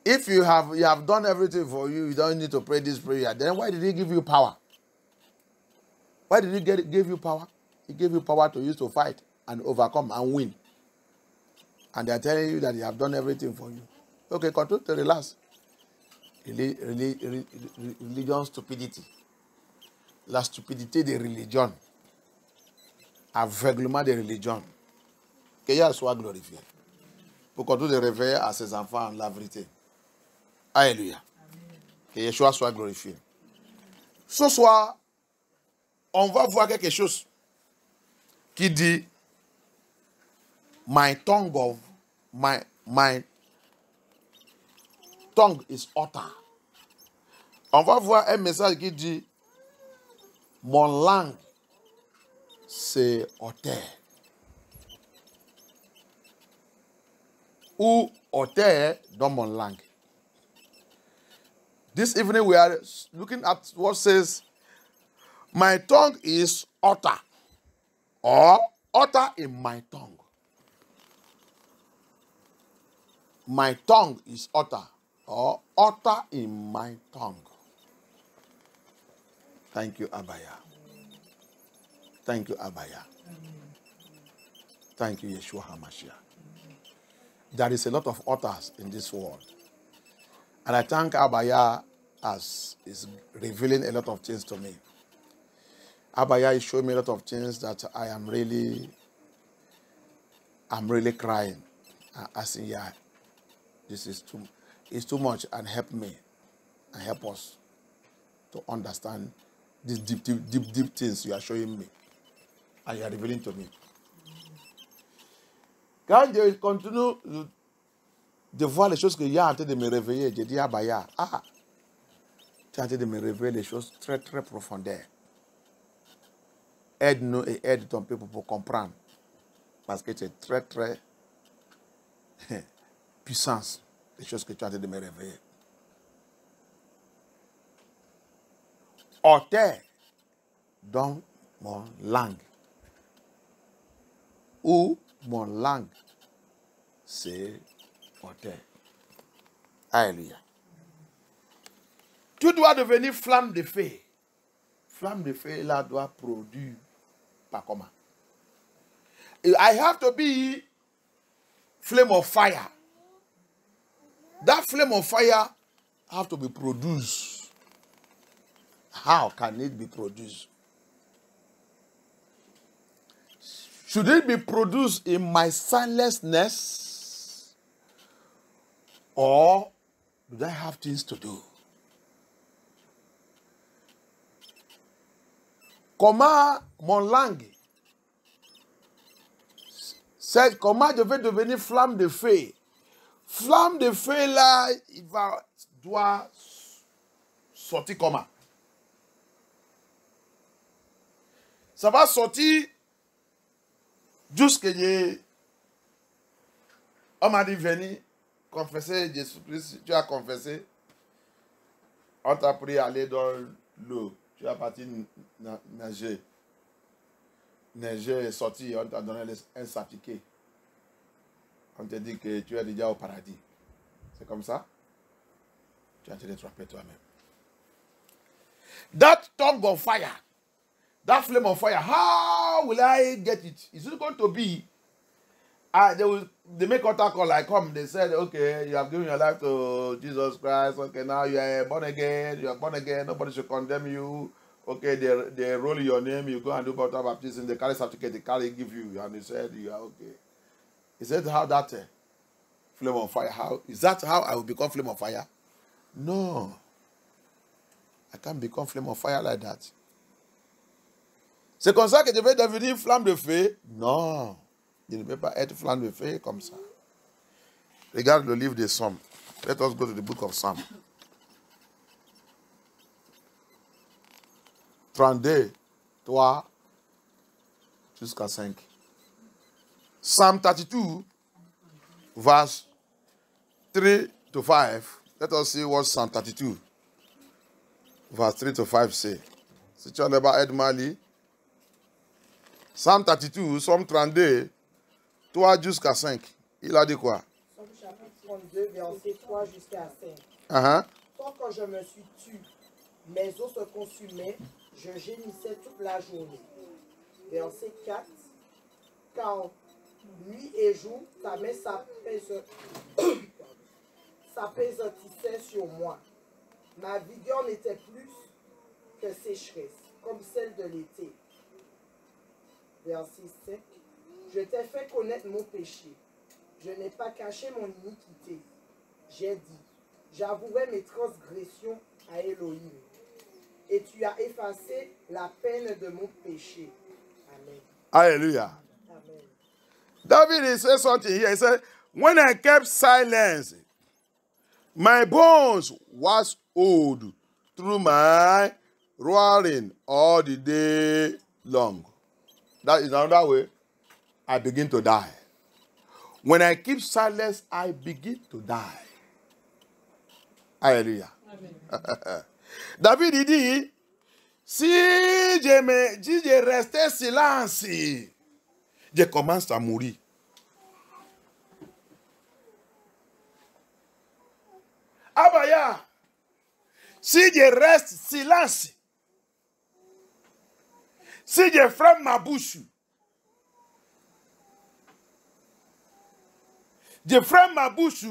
If you have done everything for you, you don't need to pray this prayer. Then why did he give you power? Why did he give you power? He gave you power to use to fight and overcome and win. And they are telling you that they have done everything for you. Okay, continue to relax. Religion stupidity. La stupidité des religions. Aveuglement des religions. Que Yahweh soit glorifié. Pour qu'on de réveiller à ses enfants la vérité. Alléluia. Que Yeshua soit glorifié. Ce soir, on va voir quelque chose qui dit my tongue is utter. On va voir un message qui dit mon langue c'est auteur. Ou auteur dans mon langue. This evening we are looking at what says my tongue is utter, or utter in my tongue. My tongue is utter, or utter in my tongue. Thank you, Abaya. Thank you, Abaya. Thank you, Yeshua HaMashiach. There is a lot of utters in this world. And I thank Abaya as is revealing a lot of things to me. Abaya is showing me a lot of things that I'm really crying. asking, yeah, this is too much, and help me and help us to understand these deep things you are showing me and you are revealing to me. Quand je continue de voir les choses que Yah est en train de me réveiller, je dis à Baya, tu es en train de me révéler les choses très très profondeurs. Aide-nous et aide ton peuple pour comprendre. Parce que c'est très très puissance, les choses que tu es en train de me réveiller. Ôtez dans mon langue. Ou mon langue, c'est ôtez. Alléluia. Tu dois devenir flamme de feu. Flamme de feu, là, doit produire par comment? I have to be flame of fire. That flame of fire have to be produced. How can it be produced? Should it be produced in my silentness? Or do I have things to do? Comment mon langue, c'est comment je vais devenir flamme de feu. Flamme de feu là, doit sortir comment? Ça va sortir jusqu'à on m'a dit venez confesser Jésus-Christ, tu as confessé, on t'a pris aller dans l'eau. Tu as parti nager. Nager est sorti, on t'a donné un certificat. On t'a dit que tu es déjà au paradis. C'est comme ça? Tu as été trompé toi-même. That tongue of fire, that flame of fire, how will I get it? Is it going to be? They make altar call, like come, they said, okay, you have given your life to Jesus Christ, okay, now you are born again, nobody should condemn you, okay, they roll your name, you go and do water baptism, they carry certificate, they give you, and they said, you are okay. He said, how that flame of fire, is that how I will become flame of fire? No. I can't become flame of fire like that. C'est comme ça que je vais devenir flamme de feu? Non. Je ne peux pas être flamme de feu comme ça. Regarde le livre des Psaumes. Let us go to the book of Psalm. 32, 3 jusqu'à 5. Psalm 32, verse 3 to 5. Let us see what Psalm 32, verse 3 to 5 say. Si tu as là-bas, aide-moi lire. Psalm 32, Psalm 32, 3 jusqu'à 5. Il a dit quoi? Psalm chapitre 32, verset 3 jusqu'à 5. Tant que je me suis tu, mes os se consumaient, je gémissais toute la journée. Verset 4. Car nuit et jour, ta main s'apaisantissait sur moi. Ma vigueur n'était plus que sécheresse, comme celle de l'été. Verset 5. Je t'ai fait connaître mon péché. Je n'ai pas caché mon iniquité. J'ai dit, j'avouerai mes transgressions à Elohim. Et tu as effacé la peine de mon péché. Amen. Hallelujah. Amen. David said something here. He said, when I kept silence, my bones was old through my roaring all the day long. That is another way. I begin to die. When I keep silence, I begin to die. Hallelujah. David dit, si je restais silence, je commence à mourir. Abaya, si je reste silence, si je ferme ma bouche, je ferme ma bouche,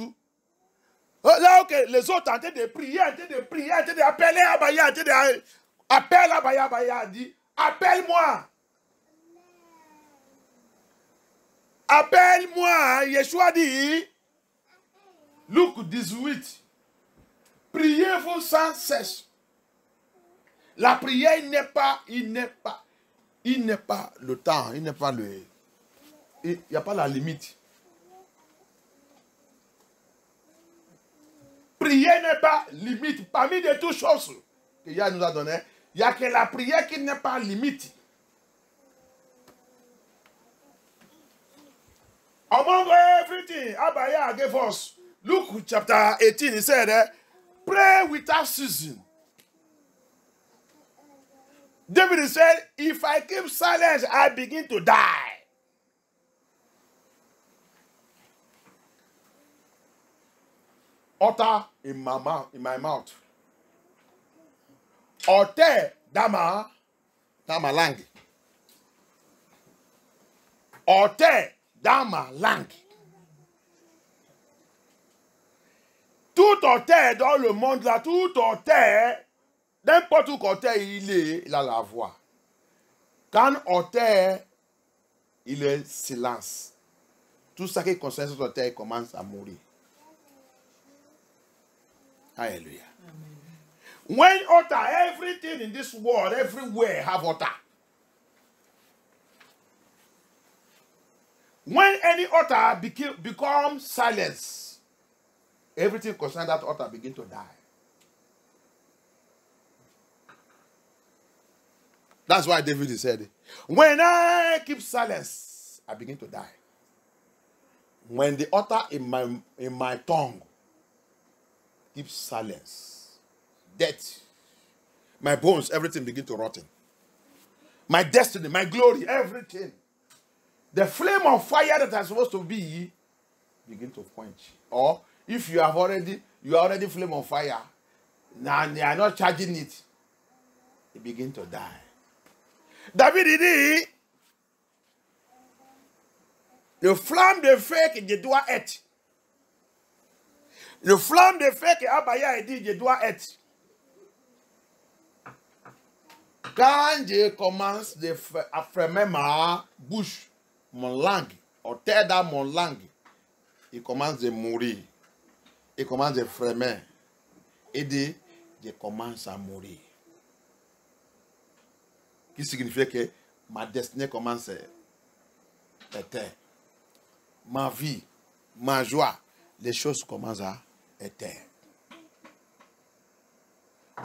là, ok, les autres en train de prier, en train d'appeler Abaya, appelle Abaya, dit, appelle-moi. Appelle-moi, Yeshua dit, Luc 18, priez-vous sans cesse. La prière, il n'est pas le temps, il n'est pas le... Il n'y a pas la limite. Prière n'est pas limite. Parmi les toutes choses que Yah nous a données, il n'y a que la prière qui n'est pas limite. Among everything, Abaya gave us. Luke chapter 18, he said, pray without ceasing. David said, if I keep silence, I begin to die. Utter in my mouth. Utter dans ma langue. Utter dans ma langue. Tout auteur dans le monde là, tout auteur, n'importe où auteur il a la voix. Quand auteur, il est silence. Tout ça qui concerne cet auteur commence à mourir. Hallelujah. Amen. When utter, everything in this world, everywhere have utter. When any utter becomes silence, everything concerning that utter begin to die. That's why David said, when I keep silence, I begin to die. When the utter in my tongue keeps silence, death, my bones, everything begin to rotten. My destiny, my glory, everything. The flame of fire that is supposed to be begin to quench. Or if you are already flame of fire, now they are not charging it, it begin to die. David dit, le flamme de feu que je dois être. Le flamme de feu que Abaya a dit, je dois être. Quand je commence à fermer ma bouche, mon langue, au terre dans mon langue, il commence à mourir. Il commence à fermer. Et dit, je commence à mourir. Qui signifie que ma destinée commence à éteindre. Ma vie, ma joie, les choses commencent à éteindre.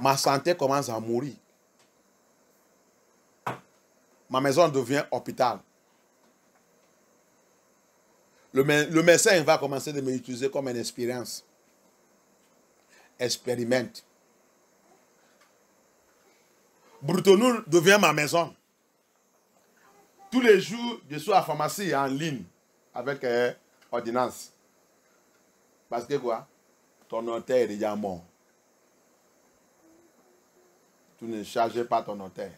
Ma santé commence à mourir. Ma maison devient hôpital. Le médecin va commencer de m'utiliser comme une expérience. Expérimente. Brutonou devient ma maison. Tous les jours, je suis à la pharmacie en ligne avec ordonnance. Parce que quoi? Ton notaire est déjà mort. Tu ne charges pas ton notaire.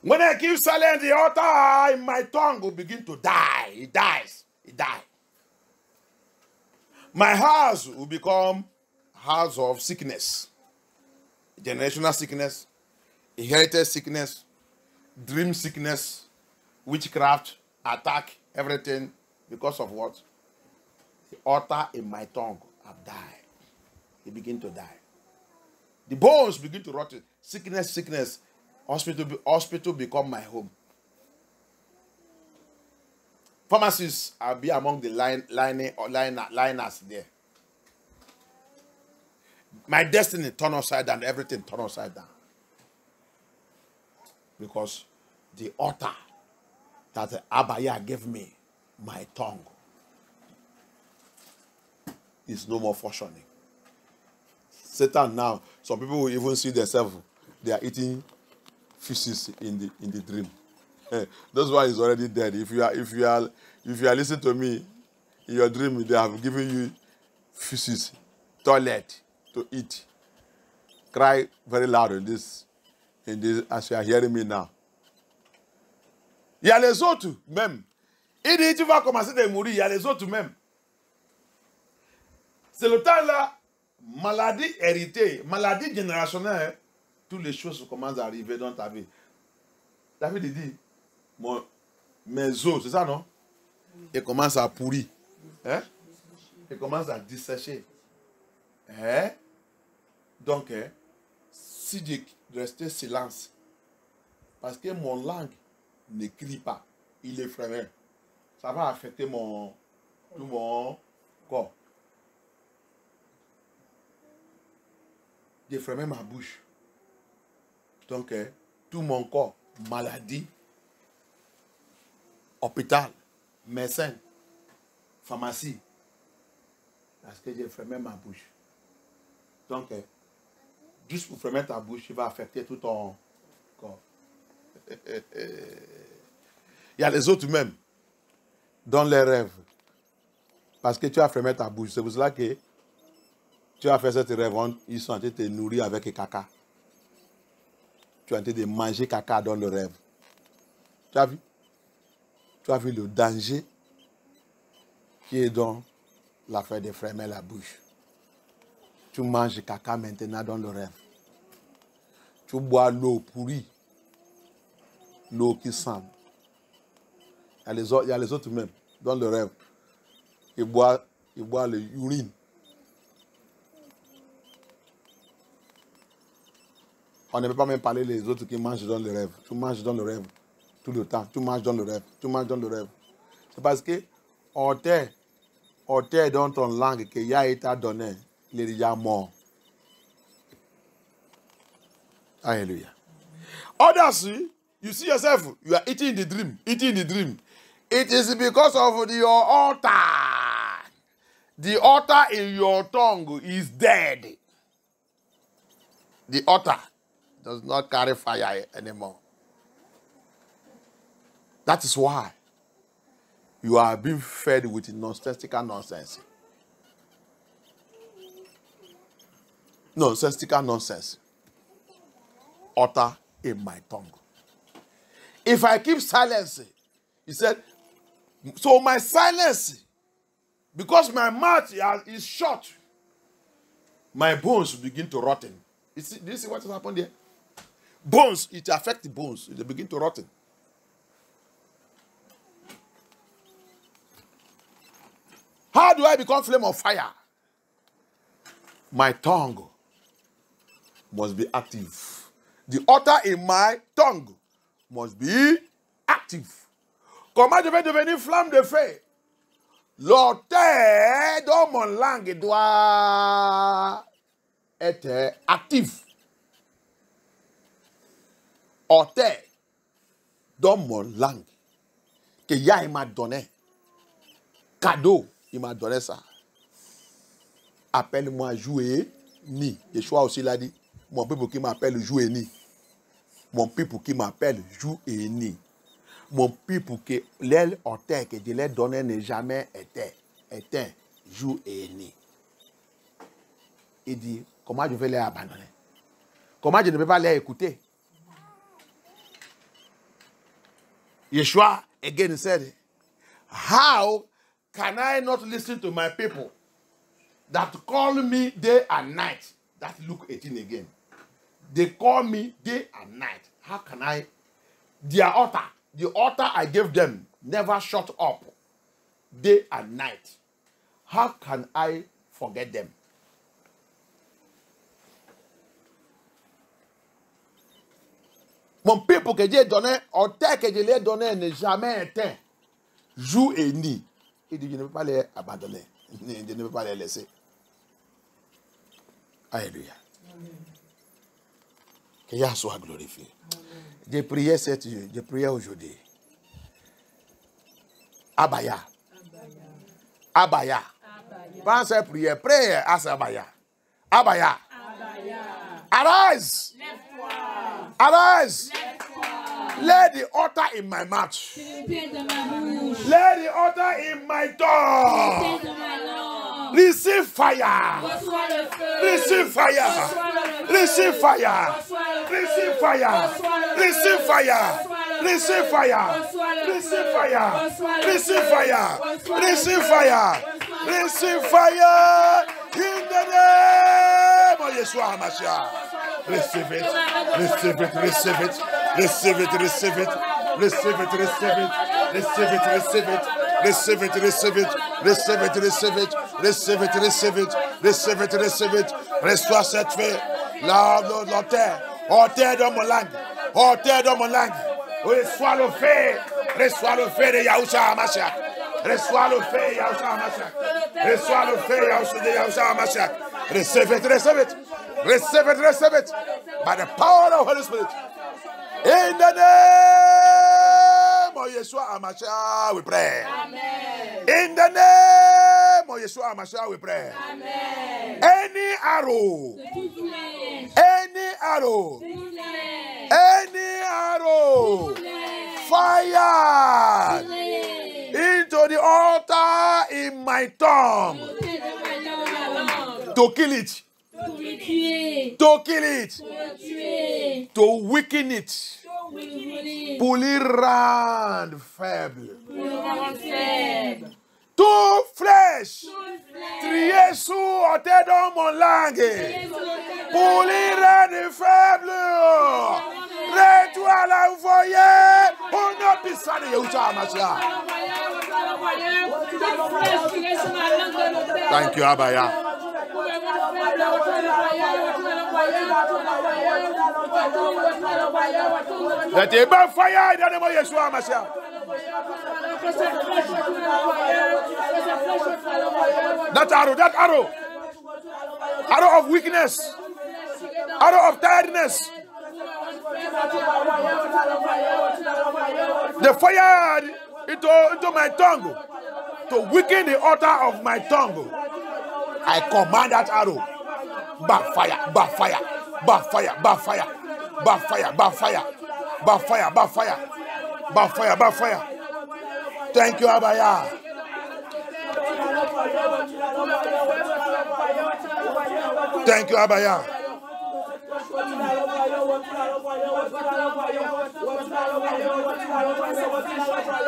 When I keep silent, the altar in my tongue will begin to die. It dies. It dies. My house will become house of sickness. Generational sickness, inherited sickness, dream sickness, witchcraft, attack, everything. Because of what? The altar in my tongue have died. It begin to die. The bones begin to rot. Sickness. Hospital become my home. Pharmacists will be among the liners there. My destiny turn upside down, everything turn upside down. Because the altar that Abaya gave me, my tongue, is no more functioning. Satan now, some people will even see themselves, they are eating feces in the dream. That's why he's already dead. If you are listening to me, in your dream, they have given you feces, toilet to eat. Cry very loud in this as you are hearing me now. Il y a les autres même. Il dit tu vas commencer à mourir. Il y a les autres même. C'est le temps là, maladie héritée, maladie générationnelle, toutes les choses commencent à arriver dans ta vie. David dit, mes os, c'est ça, non? Et commence à pourrir. Hein? Et commence à dessécher. Hein? Donc, si je restais silence, parce que mon langue ne crie pas, il est fermé, ça va affecter tout mon corps. J'ai fermé ma bouche. Donc, tout mon corps, maladie, hôpital, médecin, pharmacie, parce que j'ai fermé ma bouche. Donc, juste pour fermer ta bouche, il va affecter tout ton corps. Il y a les autres même, dans les rêves, parce que tu as fermé ta bouche. C'est pour cela que tu as fait cette rêve, ils sont en train de te nourrir avec le caca. Tu es en train de manger caca dans le rêve. Tu as vu? Tu as vu le danger qui est dans l'affaire de fermer la bouche. Tu manges caca maintenant dans le rêve. Tu bois l'eau pourrie. L'eau qui sent. Il y a les autres même, dans le rêve. Ils boivent l'urine. On ne peut pas même parler les autres qui mangent dans le rêve. Tu manges dans le rêve tout le temps. Tu manges dans le rêve. Tu manges dans le rêve. C'est parce que on t'est dans ton langue que Yah t'a donné. Il est déjà mort. Alléluia. Others, you see yourself, you are eating the dream. Eating the dream. It is because of your altar. The altar in your tongue is dead. The altar does not carry fire anymore. That is why you are being fed with nonsensical nonsense. Nonsensical nonsense. Altar in my tongue. If I keep silence, he said, so my silence, because my mouth is shut, my bones begin to rotten. Do you see what has happened there? Bones, it affects the bones. They begin to rotten. How do I become flame of fire? My tongue must be active. The altar in my tongue must be active. Comment je vais devenir flamme de feu? L'autel dans mon langue doit être actif. Autel dans mon langue que Yah m'a donné. Cadeau, il m'a donné ça. Appelle-moi jouer ni. Yeshua aussi l'a dit. Mon peuple qui m'appelle jouer ni. Mon peuple qui m'appelle jouer ni. Mon peuple que l'aile autel que je l'ai donné n'est jamais éteint. Jour et nuit. Il dit, comment je vais les abandonner? Comment je ne peux pas les écouter? Yeshua again said, how can I not listen to my people that call me day and night? That's Luke 18 again. They call me day and night. How can I? Their altar, the altar I gave them, never shut up day and night. How can I forget them? Mon peuple que Dieu donné, autel que je lui ai donné n'est jamais éteint. Jour et nuit. Il dit, je ne peux pas les abandonner. Je ne peux pas les laisser. Alléluia. Que Yah soit glorifié. J'ai prié aujourd'hui. Abaya. Abaya. Pense à prier. Prie à Abaya. Abaya. Arise. Arise. Let the altar in my mouth. Let the altar in my tongue. Receive fire. Receive fire. Receive fire. Receive fire. Receive fire. Receive fire. Receive fire. Receive fire. Receive fire. Receive fire. In the name of Yeshua HaMashiach. Receive it. Receive it. Receive it. Receive it. Receive it. Receive it, receive it, receive it, receive it, receive it, receive it, receive it, receive it, receive it, receive it, receive it, receive it. Reçois cette fée. L'auteur dans mon langue, auteur dans mon langue. Reçois le feu de Yahushua HaMashiach. Reçois le feu de Yahushua HaMashiach. Reçois le feu de Yahushua HaMashiach. Receive it, receive it, receive it, receive it. By the power of the Holy Spirit. In the name of Yeshua HaMashiach, we pray. Amen. In the name of Yeshua HaMashiach, we pray. Amen. Any arrow, fired into the altar in my tongue to kill it. To kill it, to weaken it, pour les rendre faible. Tout flèche triée sous terre dans mon langue pour les rendre faible. Retour la envoyer au nom puissant de Yahushua HaMashiach. Thank you, Abaya. Let it burn fire in the name of Yeshua HaMashiach. That arrow of weakness, arrow of tiredness, the fire into my tongue to weaken the altar of my tongue. I command that arrow. Backfire, backfire, backfire, backfire, backfire, backfire, backfire, backfire, backfire, backfire. Thank you, Abaya. Thank you, Abaya.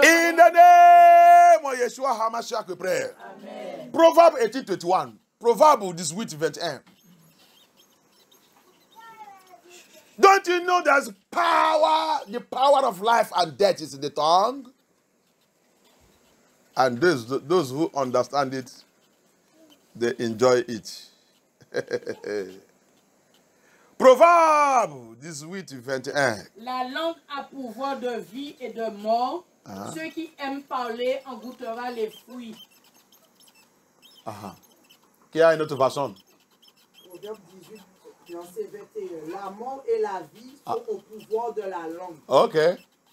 In the name of Yeshua HaMashiach, we pray. Amen. Proverbe 18:21. Proverbe 18:21. Don't you know there's power? The power of life and death is in the tongue. And those who understand it, they enjoy it. Proverbe 18:21. La langue a pouvoir de vie et de mort. Ceux qui aiment parler en goûtera les fruits. Qui a une autre façon? Proverbe 18, verset 21. La mort et la vie sont au pouvoir de la langue. Ok.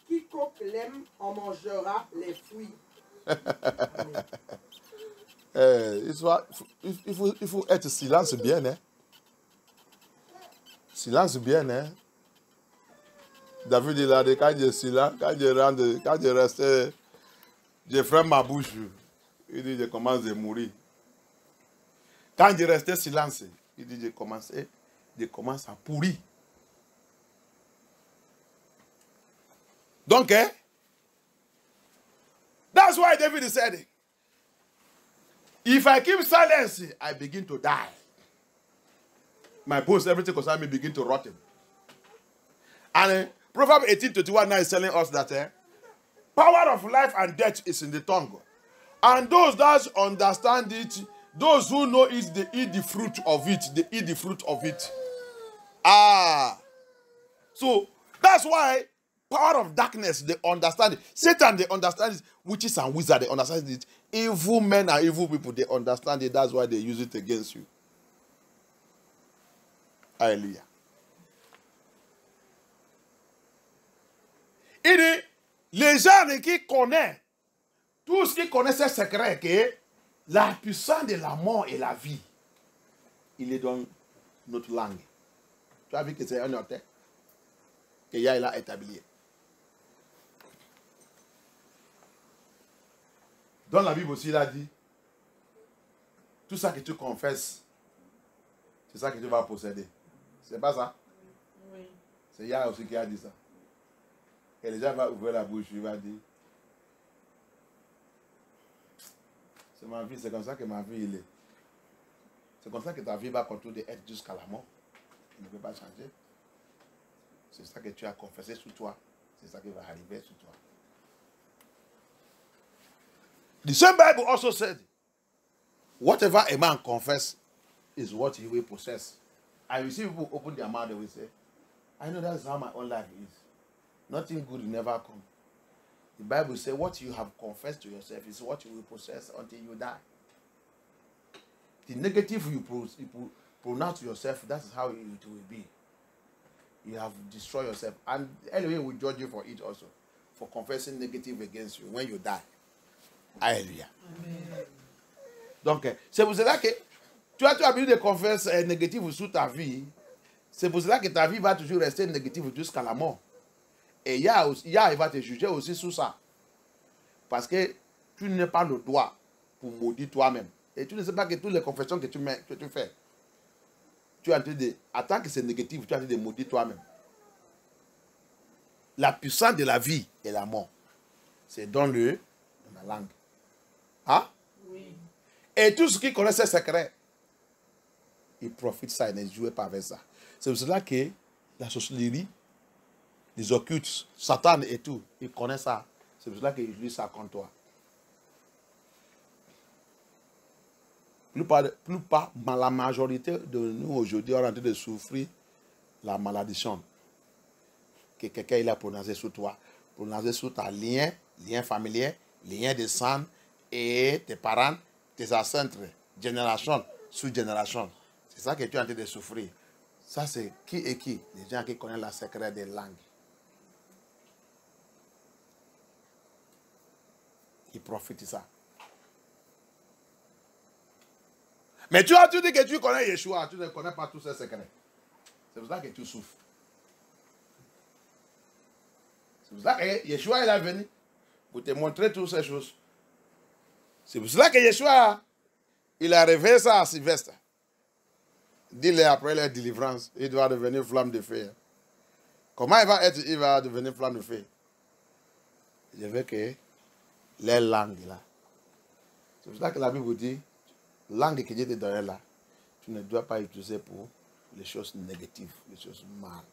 Quiconque l'aime en mangera les fruits. Il faut être silence bien, hein? Silence bien, hein? David, il a dit, quand je suis là, quand je restais, je ferme ma bouche. Il dit, je commence à mourir. Quand je restais silence, il dit, je commence à pourrir. Donc, that's why David said, if I keep silence, I begin to die. My bones, everything concerning me begin to rot. And Proverbs 18:21 now is telling us that power of life and death is in the tongue. And those that understand it, those who know it, they eat the fruit of it. They eat the fruit of it. So that's why power of darkness, they understand it. Satan, they understand it. Witches and wizards, they understand it. Evil men and evil people, they understand it. That's why they use it against you. Hallelujah. Il dit, les gens qui connaissent, tous qui connaissent ce secret, que la puissance de la mort et la vie, il est dans notre langue. Tu as vu que c'est un auteur que Yahweh a établi. Dans la Bible aussi, il a dit, tout ça que tu confesses, c'est ça que tu vas posséder. C'est pas ça? Oui. C'est Yahweh aussi qui a dit ça. Et les gens vont ouvrir la bouche, il va dire, c'est ma vie, c'est comme ça que ma vie il est. C'est comme ça que ta vie va continuer d'être jusqu'à la mort. Tu ne peux pas changer. C'est ça que tu as confessé sur toi. c'est ça qui va arriver sur toi. The same Bible also said, whatever a man confess is what he will possess. And you see people open their mouth, they will say, I know that's how my own life is. Nothing good will never come. The Bible says what you have confessed to yourself is what you will possess until you die. The negative you pronounce to yourself, that is how it will be. You have destroyed yourself. And anyway, we judge you for it also. For confessing negative against you when you die. Alléluia. Donc, c'est pour cela que tu as envie de confesser négatif sur ta vie. C'est pour cela que ta vie va toujours rester négative jusqu'à la mort. Et Yah, il va te juger aussi sur ça. Parce que tu n'as pas le droit pour maudire toi-même. Et tu ne sais pas que toutes les confessions que tu fais, tu es en train de, en tant que c'est négatif, tu es en train de maudire toi-même. La puissance de la vie et la mort, c'est dans la langue. Hein? Oui. Et tout ce qui connaît ces secrets, il profite ça et ne joue pas avec ça. C'est pour cela que la sorcellerie, les occultes, Satan et tout, il connaît ça. C'est pour cela qu'il utilise ça contre toi. La majorité de nous aujourd'hui on est en train de souffrir la malédiction que quelqu'un il a prononcé sur toi, prononcé sur ta lien familier, lien de sang et tes parents, tes ancêtres, génération sous génération. C'est ça que tu es en train de souffrir. Ça c'est qui et qui? Les gens qui connaissent le secret des langues. Ils profitent de ça. Mais tu as dit que tu connais Yeshua, tu ne connais pas tous ces secrets. C'est pour ça que tu souffres. C'est pour ça que Yeshua il est venu pour te montrer toutes ces choses. C'est pour cela que Yeshua, il a révélé ça à Sylvestre. Dis-le après la délivrance, il doit devenir flamme de feu. Comment il va devenir flamme de feu? Je veux que les langues là. C'est pour ça que la Bible dit, langue que Dieu te donne là, tu ne dois pas utiliser pour les choses négatives, les choses mal.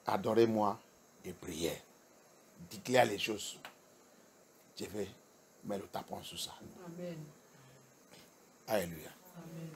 Adorez-moi et priez. Dites-les les choses. Je vais mettre le tapon sur ça. Amen. Alléluia. Amen.